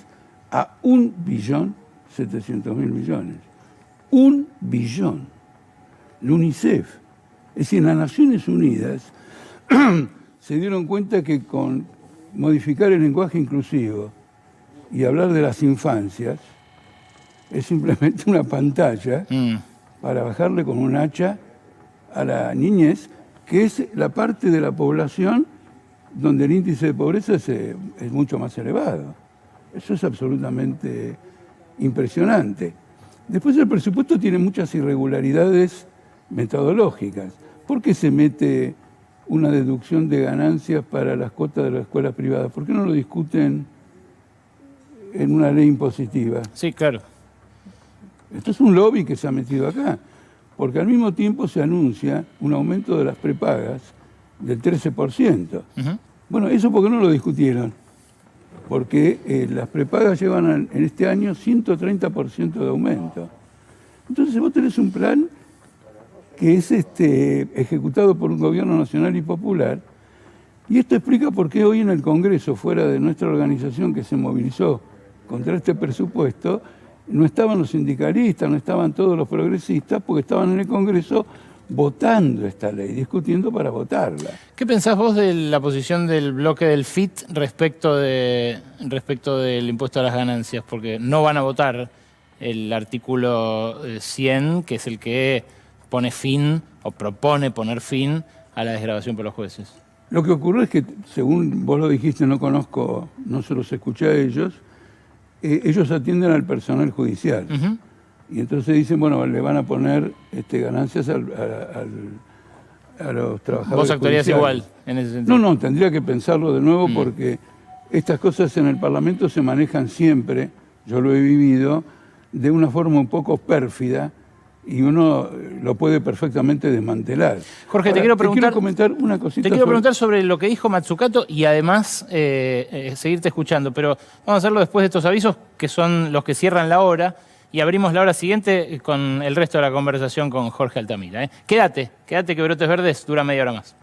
a 1.700.000 millones. 1 billón. La UNICEF. Es decir, las Naciones Unidas se dieron cuenta que con modificar el lenguaje inclusivo y hablar de las infancias es simplemente una pantalla para bajarle con un hacha a la niñez, que es la parte de la población donde el índice de pobreza es mucho más elevado. Eso es absolutamente impresionante. Después el presupuesto tiene muchas irregularidades metodológicas. ¿Por qué se mete una deducción de ganancias para las cuotas de las escuelas privadas? ¿Por qué no lo discuten en una ley impositiva? Sí, claro. Esto es un lobby que se ha metido acá, porque al mismo tiempo se anuncia un aumento de las prepagas del 13%. Bueno, ¿eso por qué no lo discutieron? Porque las prepagas llevan en este año 130% de aumento. Entonces vos tenés un plan que es ejecutado por un gobierno nacional y popular, y esto explica por qué hoy en el Congreso, fuera de nuestra organización que se movilizó contra este presupuesto, no estaban los sindicalistas, no estaban todos los progresistas, porque estaban en el Congreso votando esta ley, discutiendo para votarla. ¿Qué pensás vos de la posición del bloque del FIT respecto del impuesto a las ganancias? Porque no van a votar el artículo 100, que es el que pone fin, o propone poner fin a la desgravación por los jueces. Lo que ocurre es que, según vos lo dijiste, no se los escuché a ellos, ellos atienden al personal judicial. Y entonces dicen, bueno, le van a poner ganancias a los trabajadores. ¿Vos actuarías judiciales. igual en ese sentido? No, tendría que pensarlo de nuevo porque estas cosas en el Parlamento se manejan siempre, yo lo he vivido, de una forma un poco pérfida y uno lo puede perfectamente desmantelar. Jorge, Ahora, te quiero comentar una cosita. Te quiero preguntar sobre lo que dijo Mazzucato y además seguirte escuchando, pero vamos a hacerlo después de estos avisos que son los que cierran la hora y abrimos la hora siguiente con el resto de la conversación con Jorge Altamira. Quédate que Brotes Verdes dura media hora más.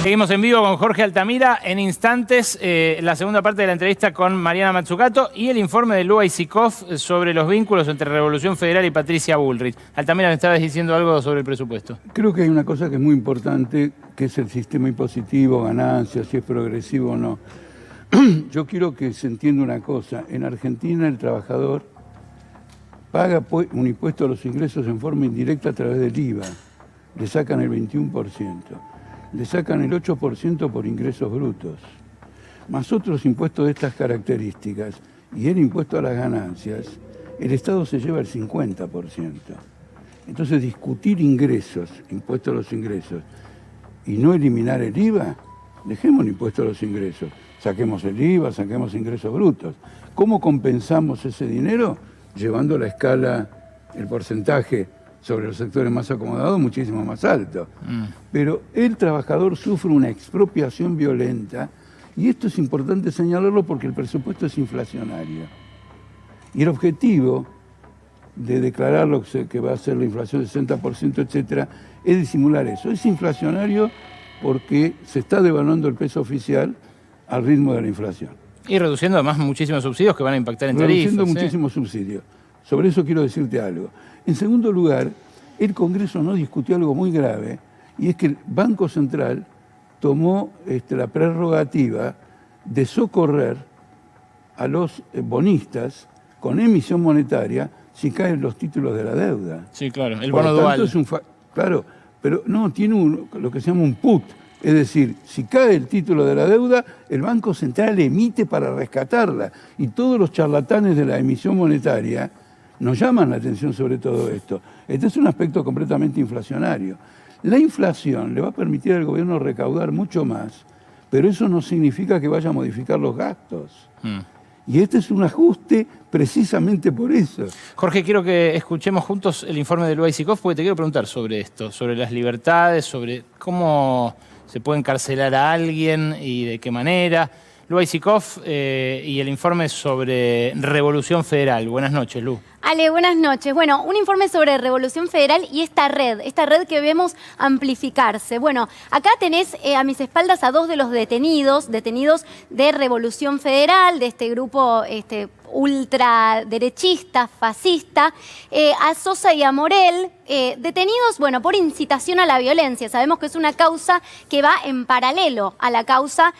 Seguimos en vivo con Jorge Altamira. En instantes, la segunda parte de la entrevista con Mariana Mazzucato y el informe de Lua Isikov sobre los vínculos entre Revolución Federal y Patricia Bullrich. Altamira, me estabas diciendo algo sobre el presupuesto. Creo que hay una cosa que es muy importante, que es el sistema impositivo, ganancias, si es progresivo o no. Yo quiero que se entienda una cosa. En Argentina el trabajador paga un impuesto a los ingresos en forma indirecta a través del IVA. Le sacan el 21%. Le sacan el 8% por ingresos brutos, más otros impuestos de estas características, y el impuesto a las ganancias, el Estado se lleva el 50%. Entonces, discutir ingresos, impuesto a los ingresos, y no eliminar el IVA, dejemos el impuesto a los ingresos, saquemos el IVA, saquemos ingresos brutos. ¿Cómo compensamos ese dinero? Llevando la escala, el porcentaje sobre los sectores más acomodados muchísimo más alto. Pero el trabajador sufre una expropiación violenta, y esto es importante señalarlo porque el presupuesto es inflacionario. Y el objetivo de declarar lo que va a ser la inflación del 60%, etcétera, es disimular eso. Es inflacionario porque se está devaluando el peso oficial al ritmo de la inflación. Y reduciendo además muchísimos subsidios que van a impactar en tarifas. Reduciendo muchísimos subsidios. Sobre eso quiero decirte algo. En segundo lugar, el Congreso no discutió algo muy grave, y es que el Banco Central tomó la prerrogativa de socorrer a los bonistas con emisión monetaria si caen los títulos de la deuda. Sí, claro, el Por bono lo tanto, dual. es un claro, pero no, tiene lo que se llama un put. Es decir, si cae el título de la deuda, el Banco Central emite para rescatarla. Y todos los charlatanes de la emisión monetaria nos llaman la atención sobre todo esto. Este es un aspecto completamente inflacionario. La inflación le va a permitir al gobierno recaudar mucho más, pero eso no significa que vaya a modificar los gastos. Y este es un ajuste precisamente por eso. Jorge, quiero que escuchemos juntos el informe de Lua Isikov, porque te quiero preguntar sobre esto, sobre las libertades, sobre cómo se puede encarcelar a alguien y de qué manera. Lua Isikov y el informe sobre Revolución Federal. Buenas noches, Lu. Ale, buenas noches. Bueno, un informe sobre Revolución Federal y esta red que vemos amplificarse. Bueno, acá tenés a mis espaldas a dos de los detenidos de Revolución Federal, de este grupo ultraderechista, fascista, a Sosa y a Morel, detenidos, bueno, por incitación a la violencia. Sabemos que es una causa que va en paralelo a la causa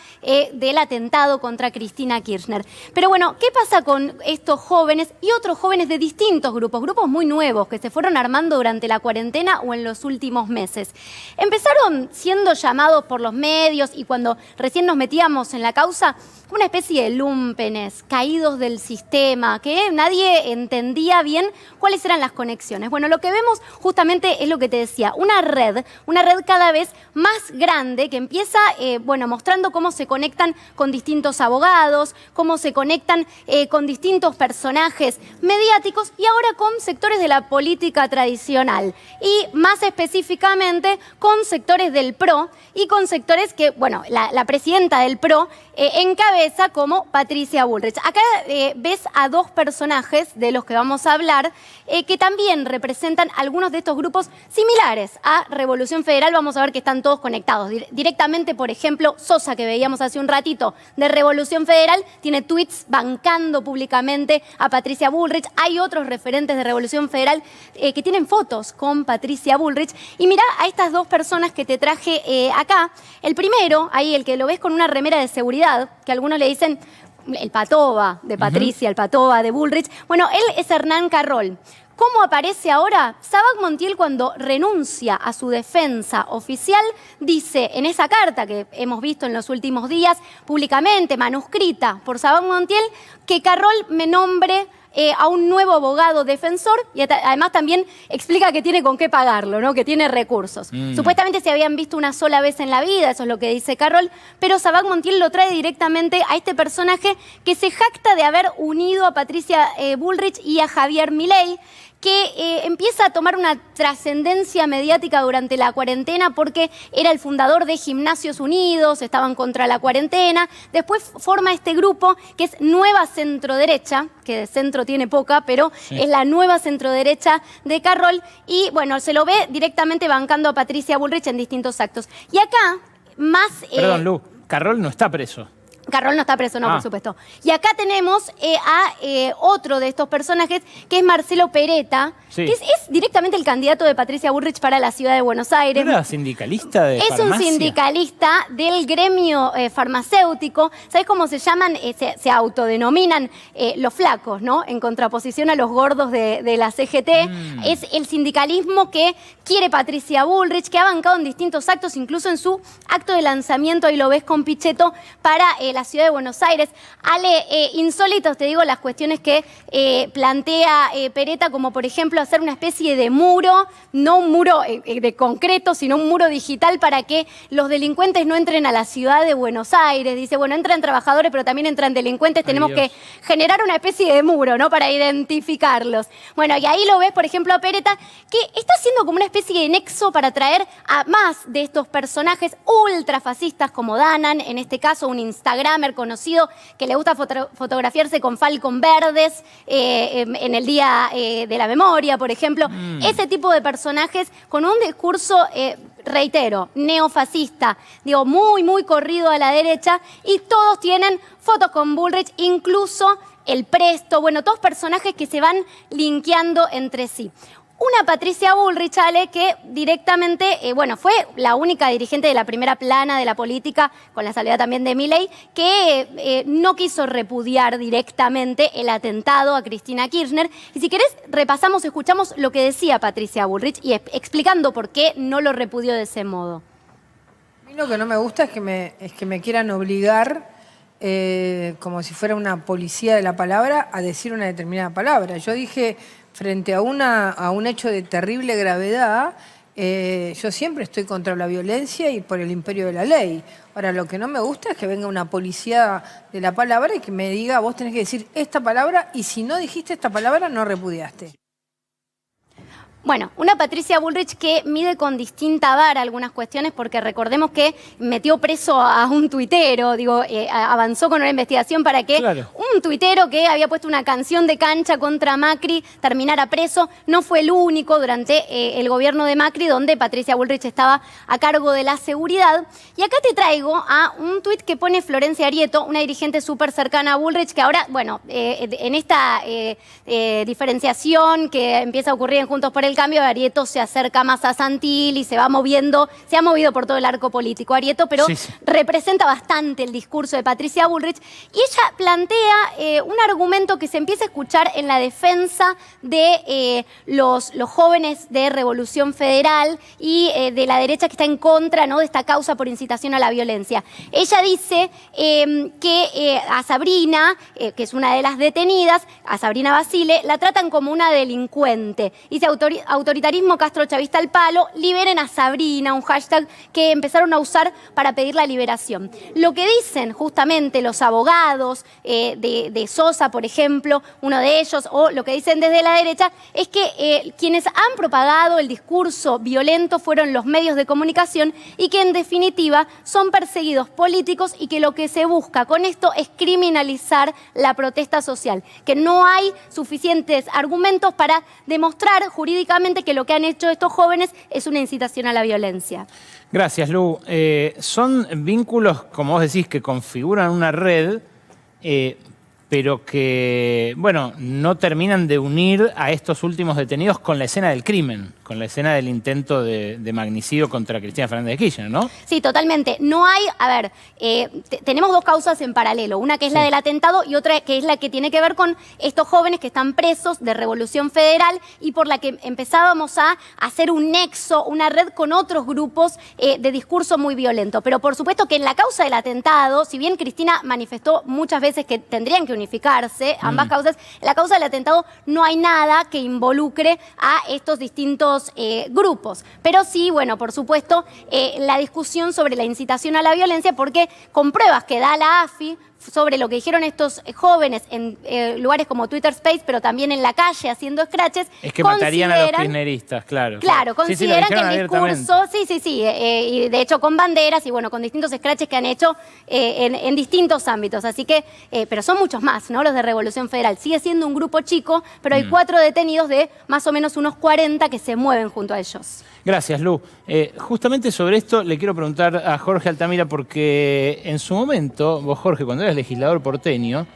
del atentado contra Cristina Kirchner. Pero bueno, ¿qué pasa con estos jóvenes y otros jóvenes de distintos grupos muy nuevos que se fueron armando durante la cuarentena o en los últimos meses? Empezaron siendo llamados por los medios y cuando recién nos metíamos en la causa, una especie de lúmpenes, caídos del sistema, que nadie entendía bien cuáles eran las conexiones. Bueno, lo que vemos justamente es lo que te decía, una red cada vez más grande que empieza, mostrando cómo se conectan con distintos abogados, cómo se conectan con distintos personajes mediáticos y ahora con sectores de la política tradicional y más específicamente con sectores del PRO y con sectores que, bueno, la presidenta del PRO encabeza como Patricia Bullrich. Acá ves a dos personajes de los que vamos a hablar que también representan algunos de estos grupos similares a Revolución Federal. Vamos a ver que están todos conectados. Directamente, por ejemplo, Sosa, que veíamos hace un ratito, de Revolución Federal, tiene tweets bancando públicamente a Patricia Bullrich. Hay otros referentes de Revolución Federal que tienen fotos con Patricia Bullrich. Y mirá a estas dos personas que te traje acá. El primero, ahí el que lo ves con una remera de seguridad, que algunos le dicen el patoba de Patricia, el patoba de Bullrich. Bueno, él es Hernán Carroll. ¿Cómo aparece ahora? Sabac Montiel, cuando renuncia a su defensa oficial, dice en esa carta que hemos visto en los últimos días, públicamente, manuscrita por Sabac Montiel, que Carroll me nombre a un nuevo abogado defensor y además también explica que tiene con qué pagarlo, ¿no? Que tiene recursos. Supuestamente se habían visto una sola vez en la vida, eso es lo que dice Carroll, pero Sabac Montiel lo trae directamente a este personaje que se jacta de haber unido a Patricia Bullrich y a Javier Milei, que empieza a tomar una trascendencia mediática durante la cuarentena porque era el fundador de Gimnasios Unidos, estaban contra la cuarentena. Después forma este grupo que es Nueva Centroderecha, que de centro tiene poca, pero sí, es la Nueva Centroderecha de Carroll. Y bueno, se lo ve directamente bancando a Patricia Bullrich en distintos actos. Y acá más... Perdón, Lu, Carroll no está preso. Carroll no está preso, no, por supuesto. Y acá tenemos a otro de estos personajes, que es Marcelo Peretta, que es directamente el candidato de Patricia Bullrich para la ciudad de Buenos Aires. ¿No era sindicalista de farmacia? Es un sindicalista del gremio farmacéutico. ¿Sabés cómo se llaman? Se autodenominan los flacos, ¿no? En contraposición a los gordos de la CGT. Es el sindicalismo que quiere Patricia Bullrich, que ha bancado en distintos actos, incluso en su acto de lanzamiento, ahí lo ves con Pichetto, para la ciudad de Buenos Aires. Ale, insólitos, te digo, las cuestiones que plantea Peretta, como por ejemplo hacer una especie de muro, no un muro de concreto, sino un muro digital para que los delincuentes no entren a la ciudad de Buenos Aires. Dice, bueno, entran trabajadores, pero también entran delincuentes, tenemos que generar una especie de muro, ¿no? Para identificarlos. Bueno, y ahí lo ves, por ejemplo, a Peretta, que está haciendo como una especie de nexo para traer a más de estos personajes ultrafascistas como Danan, en este caso un Instagramer conocido que le gusta fotografiarse con falcon verdes en el Día de la Memoria, por ejemplo. Ese tipo de personajes con un discurso, reitero, neofascista, digo, muy, muy corrido a la derecha, y todos tienen fotos con Bullrich, incluso el Presto, bueno, todos personajes que se van linkeando entre sí. Una Patricia Bullrich, Ale, que directamente, bueno, fue la única dirigente de la primera plana de la política, con la salida también de Milei, que no quiso repudiar directamente el atentado a Cristina Kirchner. Y si querés, repasamos, escuchamos lo que decía Patricia Bullrich y explicando por qué no lo repudió de ese modo. A mí lo que no me gusta es que me quieran obligar, como si fuera una policía de la palabra, a decir una determinada palabra. Yo dije, frente a un hecho de terrible gravedad, yo siempre estoy contra la violencia y por el imperio de la ley. Ahora, lo que no me gusta es que venga una policía de la palabra y que me diga, vos tenés que decir esta palabra, y si no dijiste esta palabra, no repudiaste. Bueno, una Patricia Bullrich que mide con distinta vara algunas cuestiones, porque recordemos que metió preso a un tuitero, digo, avanzó con una investigación para que un tuitero que había puesto una canción de cancha contra Macri terminara preso. No fue el único durante el gobierno de Macri, donde Patricia Bullrich estaba a cargo de la seguridad. Y acá te traigo a un tuit que pone Florencia Arieto, una dirigente súper cercana a Bullrich, que ahora, bueno, en esta diferenciación que empieza a ocurrir en Juntos por el Cambio, Arieto se acerca más a Santilli, se va moviendo, se ha movido por todo el arco político Arieto, pero representa bastante el discurso de Patricia Bullrich, y ella plantea un argumento que se empieza a escuchar en la defensa de los jóvenes de Revolución Federal y de la derecha que está en contra, ¿no?, de esta causa por incitación a la violencia. Ella dice que a Sabrina, que es una de las detenidas, a Sabrina Basile, la tratan como una delincuente. Dice, autoritarismo castrochavista al palo, liberen a Sabrina, un hashtag que empezaron a usar para pedir la liberación. Lo que dicen justamente los abogados de Sosa, por ejemplo, uno de ellos, o lo que dicen desde la derecha, es que quienes han propagado el discurso violento fueron los medios de comunicación y que en definitiva son perseguidos políticos, y que lo que se busca con esto es criminalizar la protesta social, que no hay suficientes argumentos para demostrar jurídicamente que lo que han hecho estos jóvenes es una incitación a la violencia. Gracias, Lu. Son vínculos, como vos decís, que configuran una red, pero que, bueno, no terminan de unir a estos últimos detenidos con la escena del crimen, con la escena del intento de magnicidio contra Cristina Fernández de Kirchner, ¿no? Sí, totalmente. No hay, a ver, tenemos dos causas en paralelo, una que es la del atentado y otra que es la que tiene que ver con estos jóvenes que están presos de Revolución Federal, y por la que empezábamos a hacer un nexo, una red con otros grupos de discurso muy violento. Pero por supuesto que en la causa del atentado, si bien Cristina manifestó muchas veces que tendrían que unificarse ambas causas, en la causa del atentado no hay nada que involucre a estos distintos grupos. Pero sí, bueno, por supuesto, la discusión sobre la incitación a la violencia, porque con pruebas que da la AFI sobre lo que dijeron estos jóvenes en lugares como Twitter Space, pero también en la calle haciendo scratches, es que matarían a los kirchneristas, claro. Claro, consideran que el discurso, y de hecho con banderas y bueno, con distintos scratches que han hecho en distintos ámbitos. Así que, pero son muchos más, ¿no? Los de Revolución Federal. Sigue siendo un grupo chico, pero hay 4 detenidos de más o menos unos 40 que se mueven junto a ellos. Gracias, Lu. Justamente sobre esto le quiero preguntar a Jorge Altamira, porque en su momento, vos, Jorge, cuando eras legislador porteño,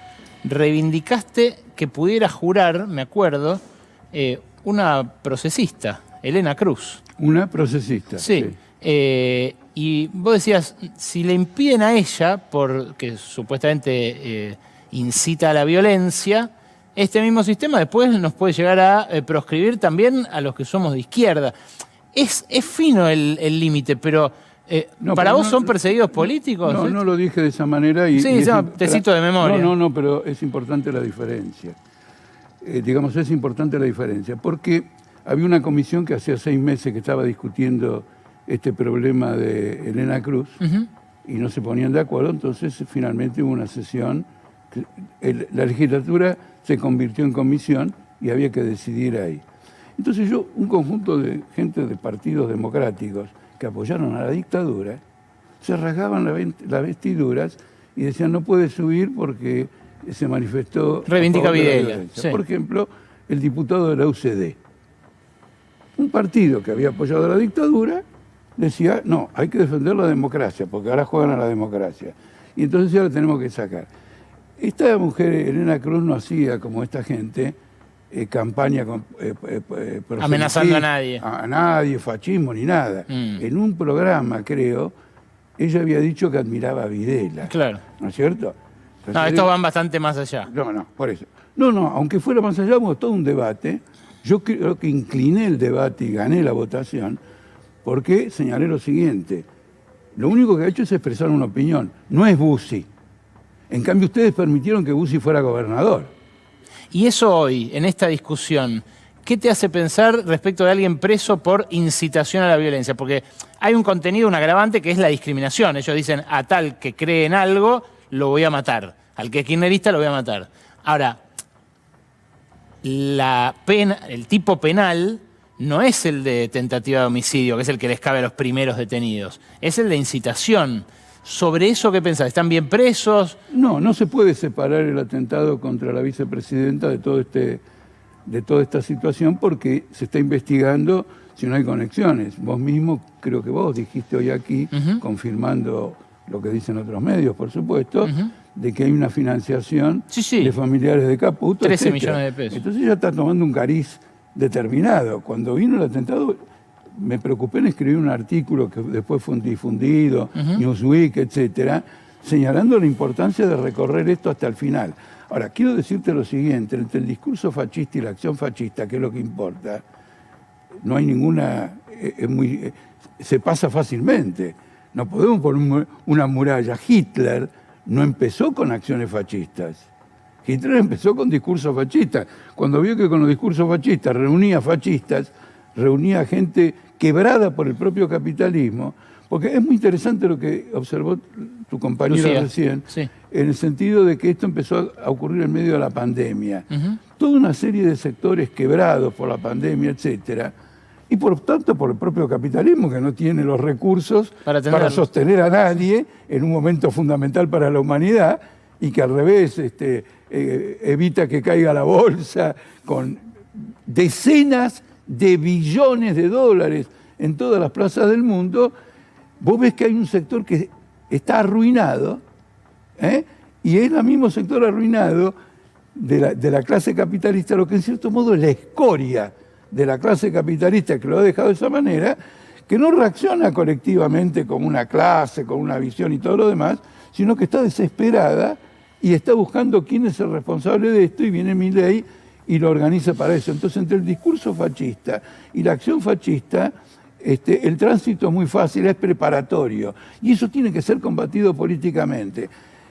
reivindicaste que pudiera jurar, me acuerdo, una procesista, Elena Cruz. Una procesista. Sí. Y vos decías, si le impiden a ella, porque supuestamente incita a la violencia, este mismo sistema después nos puede llegar a proscribir también a los que somos de izquierda. Es fino el límite, pero ¿para vos son perseguidos políticos? No, no lo dije de esa manera. Sí, te cito de memoria. No, pero es importante la diferencia. Digamos, es importante la diferencia, porque había una comisión que hacía 6 meses que estaba discutiendo este problema de Elena Cruz y no se ponían de acuerdo, entonces finalmente hubo una sesión, la legislatura se convirtió en comisión y había que decidir ahí. Entonces un conjunto de gente de partidos democráticos que apoyaron a la dictadura, se rasgaban las vestiduras y decían no puede subir porque se manifestó... Reivindica Videla. Sí. Por ejemplo, el diputado de la UCD. Un partido que había apoyado a la dictadura decía, no, hay que defender la democracia, porque ahora juegan a la democracia. Y entonces ya la tenemos que sacar. Esta mujer, Elena Cruz, no hacía como esta gente campaña amenazando a nadie. A nadie, fascismo ni nada. En un programa, creo, ella había dicho que admiraba a Videla. Claro. ¿No es cierto? No, estos van bastante más allá. No, por eso. No, aunque fuera más allá, hubo todo un debate. Yo creo que incliné el debate y gané la votación porque señalé lo siguiente. Lo único que ha hecho es expresar una opinión. No es Bussi. En cambio, ustedes permitieron que Bussi fuera gobernador. Y eso hoy, en esta discusión, ¿qué te hace pensar respecto de alguien preso por incitación a la violencia? Porque hay un contenido, un agravante, que es la discriminación. Ellos dicen, a tal que cree en algo, lo voy a matar. Al que es kirchnerista, lo voy a matar. Ahora, la pena, el tipo penal no es el de tentativa de homicidio, que es el que les cabe a los primeros detenidos. Es el de incitación. ¿Sobre eso qué pensás? ¿Están bien presos? No se puede separar el atentado contra la vicepresidenta de toda esta situación porque se está investigando si no hay conexiones. Vos mismo, creo que vos dijiste hoy aquí, confirmando lo que dicen otros medios, por supuesto, de que hay una financiación de familiares de Caputo, 13 etcétera. millones de pesos. Entonces ella está tomando un cariz determinado. Cuando vino el atentado, me preocupé en escribir un artículo que después fue difundido, Newsweek, etcétera, señalando la importancia de recorrer esto hasta el final. Ahora, quiero decirte lo siguiente, entre el discurso fascista y la acción fascista, que es lo que importa, no hay ninguna... se pasa fácilmente. No podemos poner una muralla. Hitler no empezó con acciones fascistas. Hitler empezó con discursos fascistas. Cuando vio que con los discursos fascistas reunía fascistas, reunía gente quebrada por el propio capitalismo, porque es muy interesante lo que observó tu compañera recién, en el sentido de que esto empezó a ocurrir en medio de la pandemia. Toda una serie de sectores quebrados por la pandemia, etcétera, y por tanto por el propio capitalismo, que no tiene los recursos para sostener a nadie en un momento fundamental para la humanidad, y que al revés evita que caiga la bolsa con decenas de billones de dólares en todas las plazas del mundo. Vos ves que hay un sector que está arruinado, y es el mismo sector arruinado de la clase capitalista, lo que en cierto modo es la escoria de la clase capitalista que lo ha dejado de esa manera, que no reacciona colectivamente como una clase, con una visión y todo lo demás, sino que está desesperada y está buscando quién es el responsable de esto, y viene Milei y lo organiza para eso. Entonces, entre el discurso fascista y la acción fascista, el tránsito es muy fácil, es preparatorio, y eso tiene que ser combatido políticamente.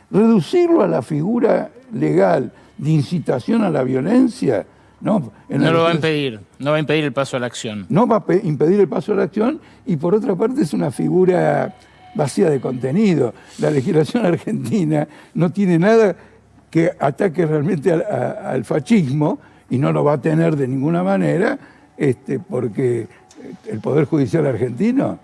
Reducirlo a la figura legal de incitación a la violencia, no lo va a impedir, no va a impedir el paso a la acción. No va a impedir el paso a la acción, y por otra parte es una figura vacía de contenido. La legislación argentina no tiene nada que ataque realmente al fascismo, y no lo va a tener de ninguna manera, porque el Poder Judicial argentino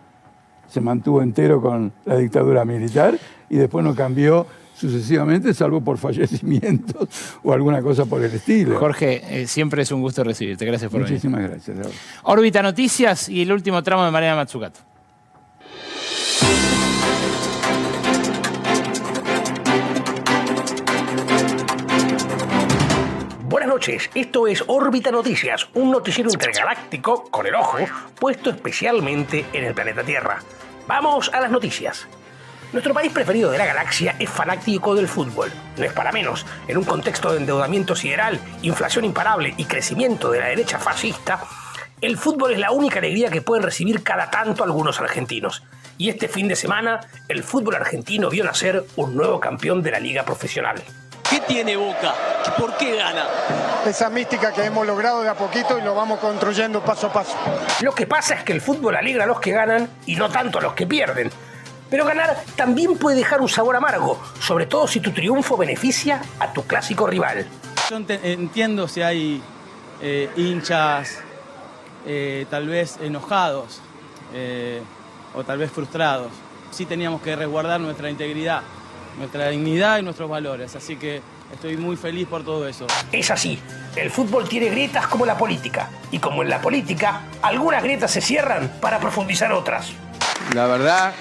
se mantuvo entero con la dictadura militar y después no cambió sucesivamente, salvo por fallecimientos o alguna cosa por el estilo. Jorge, siempre es un gusto recibirte. Gracias por venir. Muchísimas gracias. Órbita Noticias y el último tramo de Mariana Mazzucato. Buenas noches, esto es Órbita Noticias, un noticiero intergaláctico con el ojo puesto especialmente en el planeta Tierra. Vamos a las noticias. Nuestro país preferido de la galaxia es fanático del fútbol. No es para menos. En un contexto de endeudamiento sideral, inflación imparable y crecimiento de la derecha fascista, el fútbol es la única alegría que pueden recibir cada tanto algunos argentinos. Y este fin de semana, el fútbol argentino vio nacer un nuevo campeón de la liga profesional. ¿Qué tiene Boca? ¿Por qué gana? Esa mística que hemos logrado de a poquito y lo vamos construyendo paso a paso. Lo que pasa es que el fútbol alegra a los que ganan y no tanto a los que pierden. Pero ganar también puede dejar un sabor amargo, sobre todo si tu triunfo beneficia a tu clásico rival. Yo entiendo si hay hinchas tal vez enojados o tal vez frustrados. Sí teníamos que resguardar nuestra integridad, nuestra dignidad y nuestros valores, así que estoy muy feliz por todo eso. Es así, el fútbol tiene grietas como la política, y como en la política, algunas grietas se cierran para profundizar otras. La verdad,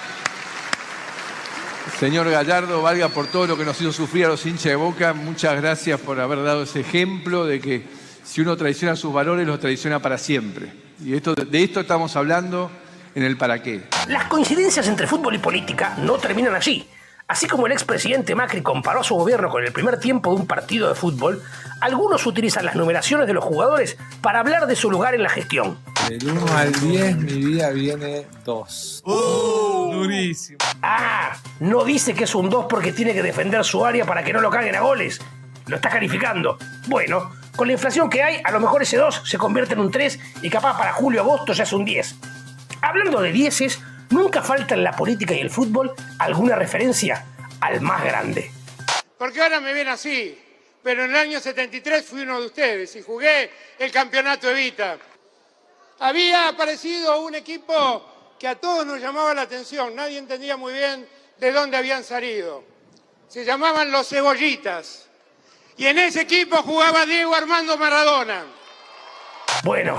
señor Gallardo, valga por todo lo que nos hizo sufrir a los hinchas de Boca, muchas gracias por haber dado ese ejemplo de que si uno traiciona sus valores, los traiciona para siempre. Y de esto estamos hablando en el para qué. Las coincidencias entre fútbol y política no terminan allí. Así como el expresidente Macri comparó a su gobierno con el primer tiempo de un partido de fútbol, algunos utilizan las numeraciones de los jugadores para hablar de su lugar en la gestión. Del 1 al 10 mi vida viene 2. Durísimo. Ah, no dice que es un 2 porque tiene que defender su área para que no lo caguen a goles. Lo está calificando. Bueno, con la inflación que hay, a lo mejor ese 2 se convierte en un 3 y capaz para julio-agosto ya es un 10. Hablando de 10, nunca falta en la política y el fútbol alguna referencia al más grande. Porque ahora me ven así, pero en el año 73 fui uno de ustedes y jugué el campeonato Evita. Había aparecido un equipo que a todos nos llamaba la atención, nadie entendía muy bien de dónde habían salido. Se llamaban los Cebollitas. Y en ese equipo jugaba Diego Armando Maradona. Bueno,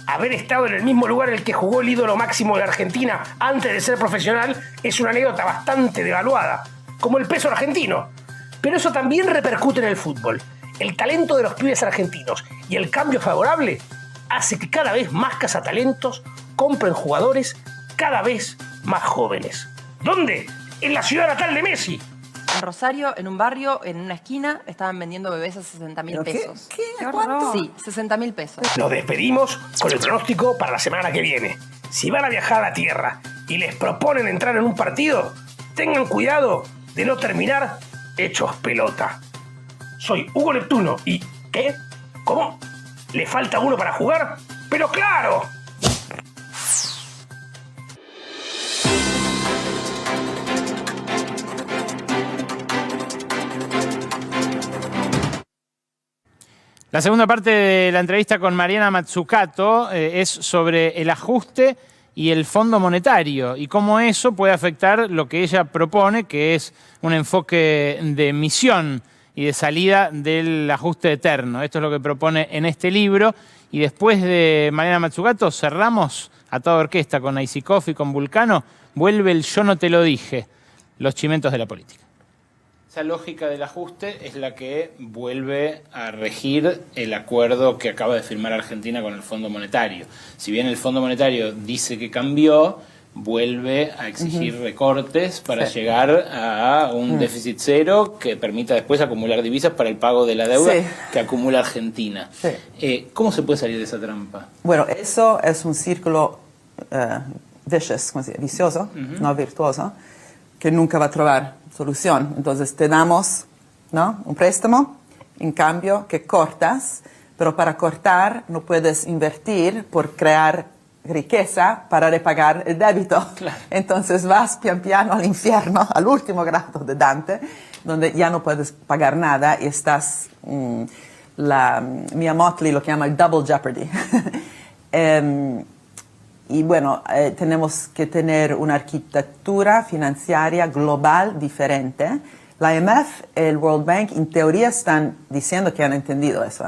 haber estado en el mismo lugar en el que jugó el ídolo máximo de Argentina antes de ser profesional es una anécdota bastante devaluada, como el peso argentino. Pero eso también repercute en el fútbol. El talento de los pibes argentinos y el cambio favorable hace que cada vez más cazatalentos compren jugadores cada vez más jóvenes. ¿Dónde? En la ciudad natal de Messi. En Rosario, en un barrio, en una esquina, estaban vendiendo bebés a 60.000 pesos. ¿Qué? ¿Cuánto? Sí, 60.000 pesos. Nos despedimos con el pronóstico para la semana que viene. Si van a viajar a la Tierra y les proponen entrar en un partido, tengan cuidado de no terminar hechos pelota. Soy Hugo Neptuno y... ¿Qué? ¿Cómo? ¿Le falta uno para jugar? ¡Pero claro! La segunda parte de la entrevista con Mariana Mazzucato es sobre el ajuste y el Fondo Monetario y cómo eso puede afectar lo que ella propone, que es un enfoque de misión y de salida del ajuste eterno. Esto es lo que propone en este libro. Y después de Mariana Mazzucato cerramos a toda orquesta con Aisikov y con Vulcano. Vuelve el Yo no te lo dije, los chimentos de la política. Esa lógica del ajuste es la que vuelve a regir el acuerdo que acaba de firmar Argentina con el Fondo Monetario. Si bien el Fondo Monetario dice que cambió, vuelve a exigir recortes para llegar a un déficit cero que permita después acumular divisas para el pago de la deuda que acumula Argentina. ¿Cómo se puede salir de esa trampa? Bueno, eso es un círculo vicious, ¿cómo se dice? Vicioso, no virtuoso, que nunca va a trovar solución. Entonces te damos, ¿no?, un préstamo, en cambio que cortas, pero para cortar no puedes invertir por crear riqueza para repagar el débito. Claro. Entonces vas pian piano al infierno, al último grado de Dante, donde ya no puedes pagar nada y estás, Mia Motley lo llama el double jeopardy. Y bueno, tenemos que tener una arquitectura financiera global diferente. La IMF y el World Bank en teoría están diciendo que han entendido eso.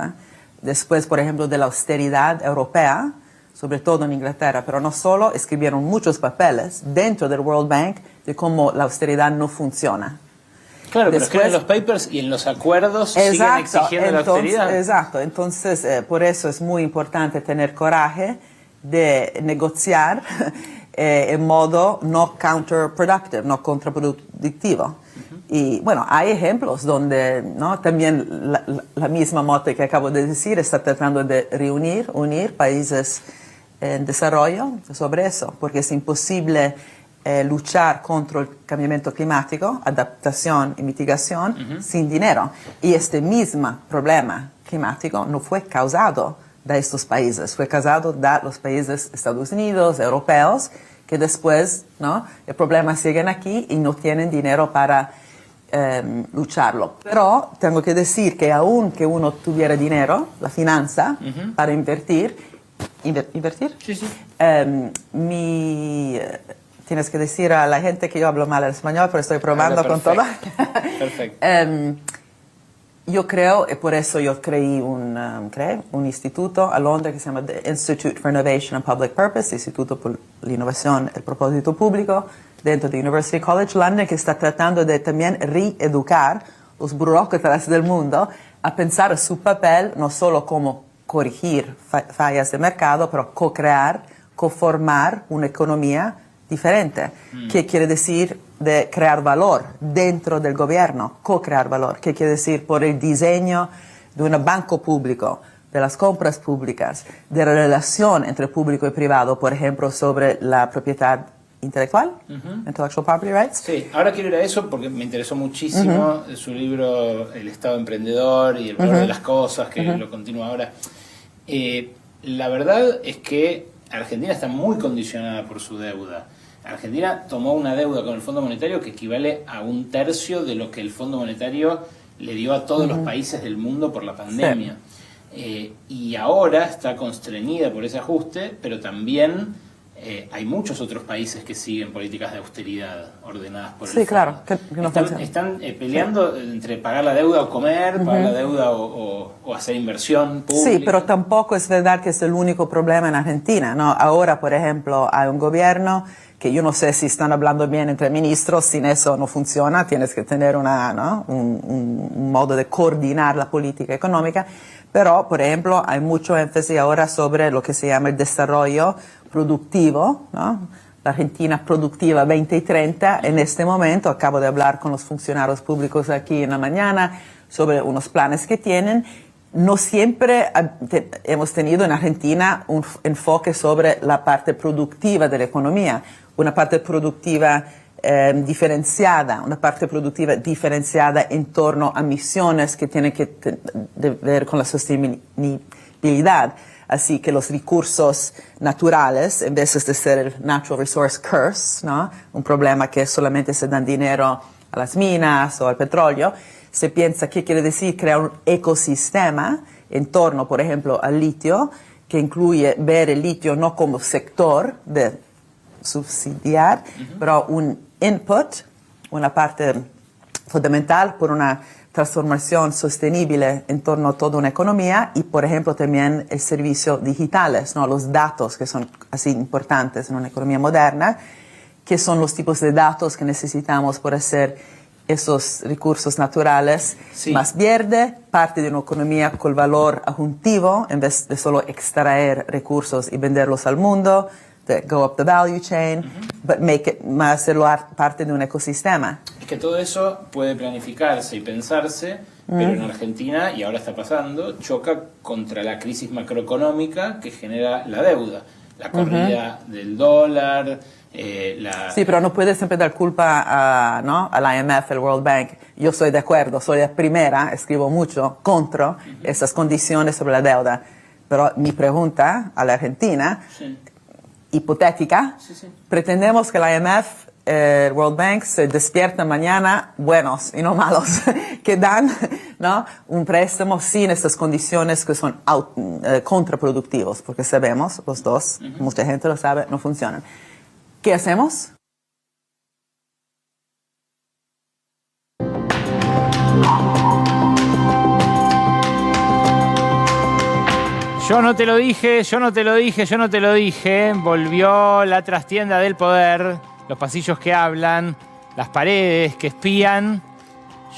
Después, por ejemplo, de la austeridad europea, sobre todo en Inglaterra, pero no solo, escribieron muchos papeles dentro del World Bank de cómo la austeridad no funciona. Claro, pero es que en los papers y en los acuerdos siguen exigiendo la austeridad. Exacto, entonces por eso es muy importante tener coraje de negociar en modo no counterproductive, no contraproductivo. Y bueno, hay ejemplos donde ¿no? también la misma mote que acabo de decir está tratando de unir países en desarrollo sobre eso, porque es imposible luchar contra el cambio climático, adaptación y mitigación sin dinero. Y este mismo problema climático no fue causado de estos países, fue causado de los países Estados Unidos, europeos, que después ¿no? el problema siguen aquí y no tienen dinero para lucharlo. Pero tengo que decir que aun que uno tuviera dinero, la finanza, para invertir, Sí, sí. Tienes que decir a la gente que yo hablo mal el español, pero estoy probando con todo. Perfecto. Yo creo, y por eso yo creé un instituto a Londres que se llama The Institute for Innovation and Public Purpose, Instituto por la Innovación y el Propósito Público, dentro de University College London, que está tratando de también reeducar los burócratas del mundo a pensar su papel no solo como corregir fallas de mercado, pero co-crear, co-formar una economía diferente. ¿Qué quiere decir de crear valor dentro del gobierno? Co-crear valor. ¿Qué quiere decir por el diseño de un banco público, de las compras públicas, de la relación entre público y privado, por ejemplo, sobre la propiedad intelectual, intellectual property rights? Sí, ahora quiero ir a eso porque me interesó muchísimo su libro El Estado Emprendedor y el valor de las cosas, que lo continúa ahora. La verdad es que Argentina está muy condicionada por su deuda. Argentina tomó una deuda con el Fondo Monetario que equivale a 1/3 de lo que el Fondo Monetario le dio a todos los países del mundo por la pandemia. Y ahora está constreñida por ese ajuste, pero también hay muchos otros países que siguen políticas de austeridad ordenadas por el Fondo. Claro. Están peleando entre pagar la deuda o comer, pagar la deuda o hacer inversión pública. Sí, pero tampoco es verdad que es el único problema en Argentina, ¿no? Ahora, por ejemplo, hay un gobierno que yo no sé si están hablando bien entre ministros, sin eso no funciona, tienes que tener un modo de coordinar la política económica, pero, por ejemplo, hay mucho énfasis ahora sobre lo que se llama el desarrollo productivo, ¿no? La Argentina productiva 2030, en este momento, acabo de hablar con los funcionarios públicos aquí en la mañana sobre unos planes que tienen. No siempre hemos tenido en Argentina un enfoque sobre la parte productiva de la economía, una parte productiva diferenciada, una parte productiva diferenciada en torno a misiones que tienen que ver con la sostenibilidad. Así que los recursos naturales, en vez de ser el natural resource curse, ¿no? Un problema que solamente se dan dinero a las minas o al petróleo, se piensa que quiere decir crear un ecosistema en torno, por ejemplo, al litio, que incluye ver el litio no como sector de subsidiar, pero un input, una parte fundamental por una transformación sostenible en torno a toda una economía y, por ejemplo, también el servicio digitales, ¿no? Los datos que son así importantes en una economía moderna, que son los tipos de datos que necesitamos por hacer esos recursos naturales más verde, parte de una economía con valor adjuntivo, en vez de solo extraer recursos y venderlos al mundo, de go up the value chain, but make it, más hacerlo parte de un ecosistema. Es que todo eso puede planificarse y pensarse, pero en Argentina, y ahora está pasando, choca contra la crisis macroeconómica que genera la deuda, la corrida del dólar, Sí, pero no puedes siempre dar culpa ¿no? al IMF, el World Bank. Yo soy de acuerdo, soy la primera, escribo mucho contra esas condiciones sobre la deuda. Pero mi pregunta a la Argentina, hipotética, pretendemos que el IMF el World Bank se despierta mañana buenos y no malos, que dan, ¿no?, un préstamo sin estas condiciones que son contraproductivos, porque sabemos, los dos, mucha gente lo sabe, no funcionan. ¿Qué hacemos? Yo no te lo dije, yo no te lo dije, yo no te lo dije. Volvió la trastienda del poder, los pasillos que hablan, las paredes que espían.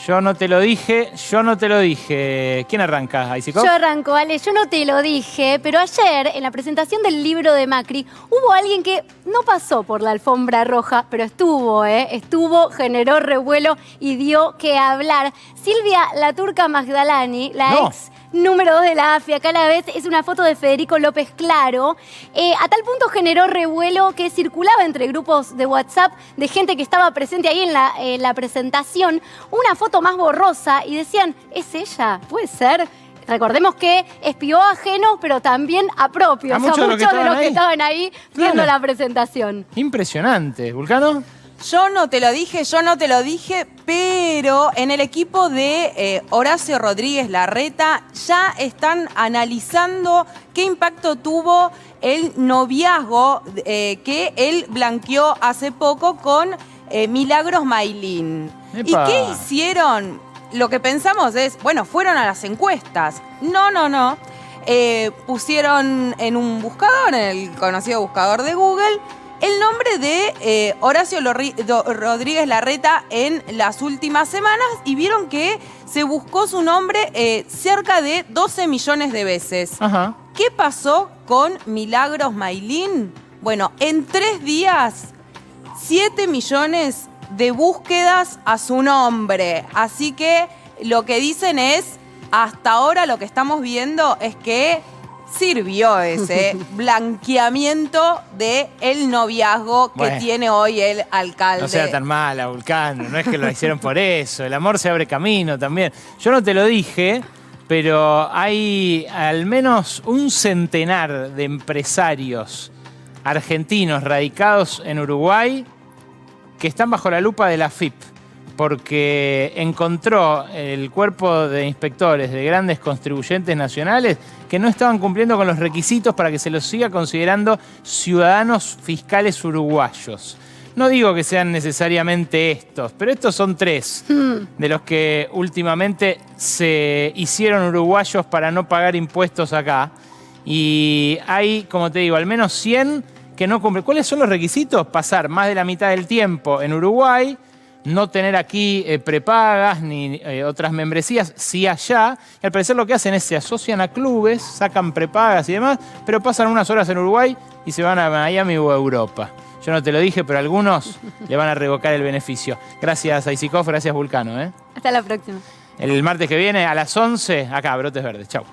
Yo no te lo dije, yo no te lo dije. ¿Quién arranca, Aisiko? Yo arranco, Ale, yo no te lo dije, pero ayer, en la presentación del libro de Macri, hubo alguien que no pasó por la alfombra roja, pero estuvo, generó revuelo y dio que hablar. Silvia La Turca Magdalani, la ex número 2 de la AFI, acá a la vez es una foto de Federico López Claro. A tal punto generó revuelo que circulaba entre grupos de WhatsApp de gente que estaba presente ahí en la presentación, una foto más borrosa y decían, ¿es ella? ¿Puede ser? Recordemos que espió a ajenos, pero también a propios. A muchos de los que estaban ahí viendo la presentación. Impresionante. ¿Vulcano? Yo no te lo dije, pero en el equipo de Horacio Rodríguez Larreta ya están analizando qué impacto tuvo el noviazgo que él blanqueó hace poco con Milagros Mailín. ¡Epa! ¿Y qué hicieron? Lo que pensamos es, bueno, fueron a las encuestas. No. Pusieron en un buscador, en el conocido buscador de Google, el nombre de Horacio Rodríguez Larreta en las últimas semanas y vieron que se buscó su nombre cerca de 12 millones de veces. Ajá. ¿Qué pasó con Milagros Mailín? Bueno, en 3 días, 7 millones de búsquedas a su nombre. Así que lo que dicen es, hasta ahora lo que estamos viendo es que sirvió ese blanqueamiento del noviazgo que tiene hoy el alcalde. No sea tan mala, Vulcano. No es que lo hicieron por eso. El amor se abre camino también. Yo no te lo dije, pero hay al menos un centenar de empresarios argentinos radicados en Uruguay que están bajo la lupa de la AFIP, porque encontró el cuerpo de inspectores de grandes contribuyentes nacionales que no estaban cumpliendo con los requisitos para que se los siga considerando ciudadanos fiscales uruguayos. No digo que sean necesariamente estos, pero estos son 3 de los que últimamente se hicieron uruguayos para no pagar impuestos acá. Y hay, como te digo, al menos 100 que no cumplen. ¿Cuáles son los requisitos? Pasar más de la mitad del tiempo en Uruguay, no tener aquí prepagas ni otras membresías, sí allá. Y al parecer lo que hacen es se asocian a clubes, sacan prepagas y demás, pero pasan unas horas en Uruguay y se van a Miami o a Europa. Yo no te lo dije, pero algunos le van a revocar el beneficio. Gracias, Aisiko, gracias, Vulcano. Hasta la próxima. El martes que viene a las 11, acá, Brotes Verdes. Chau.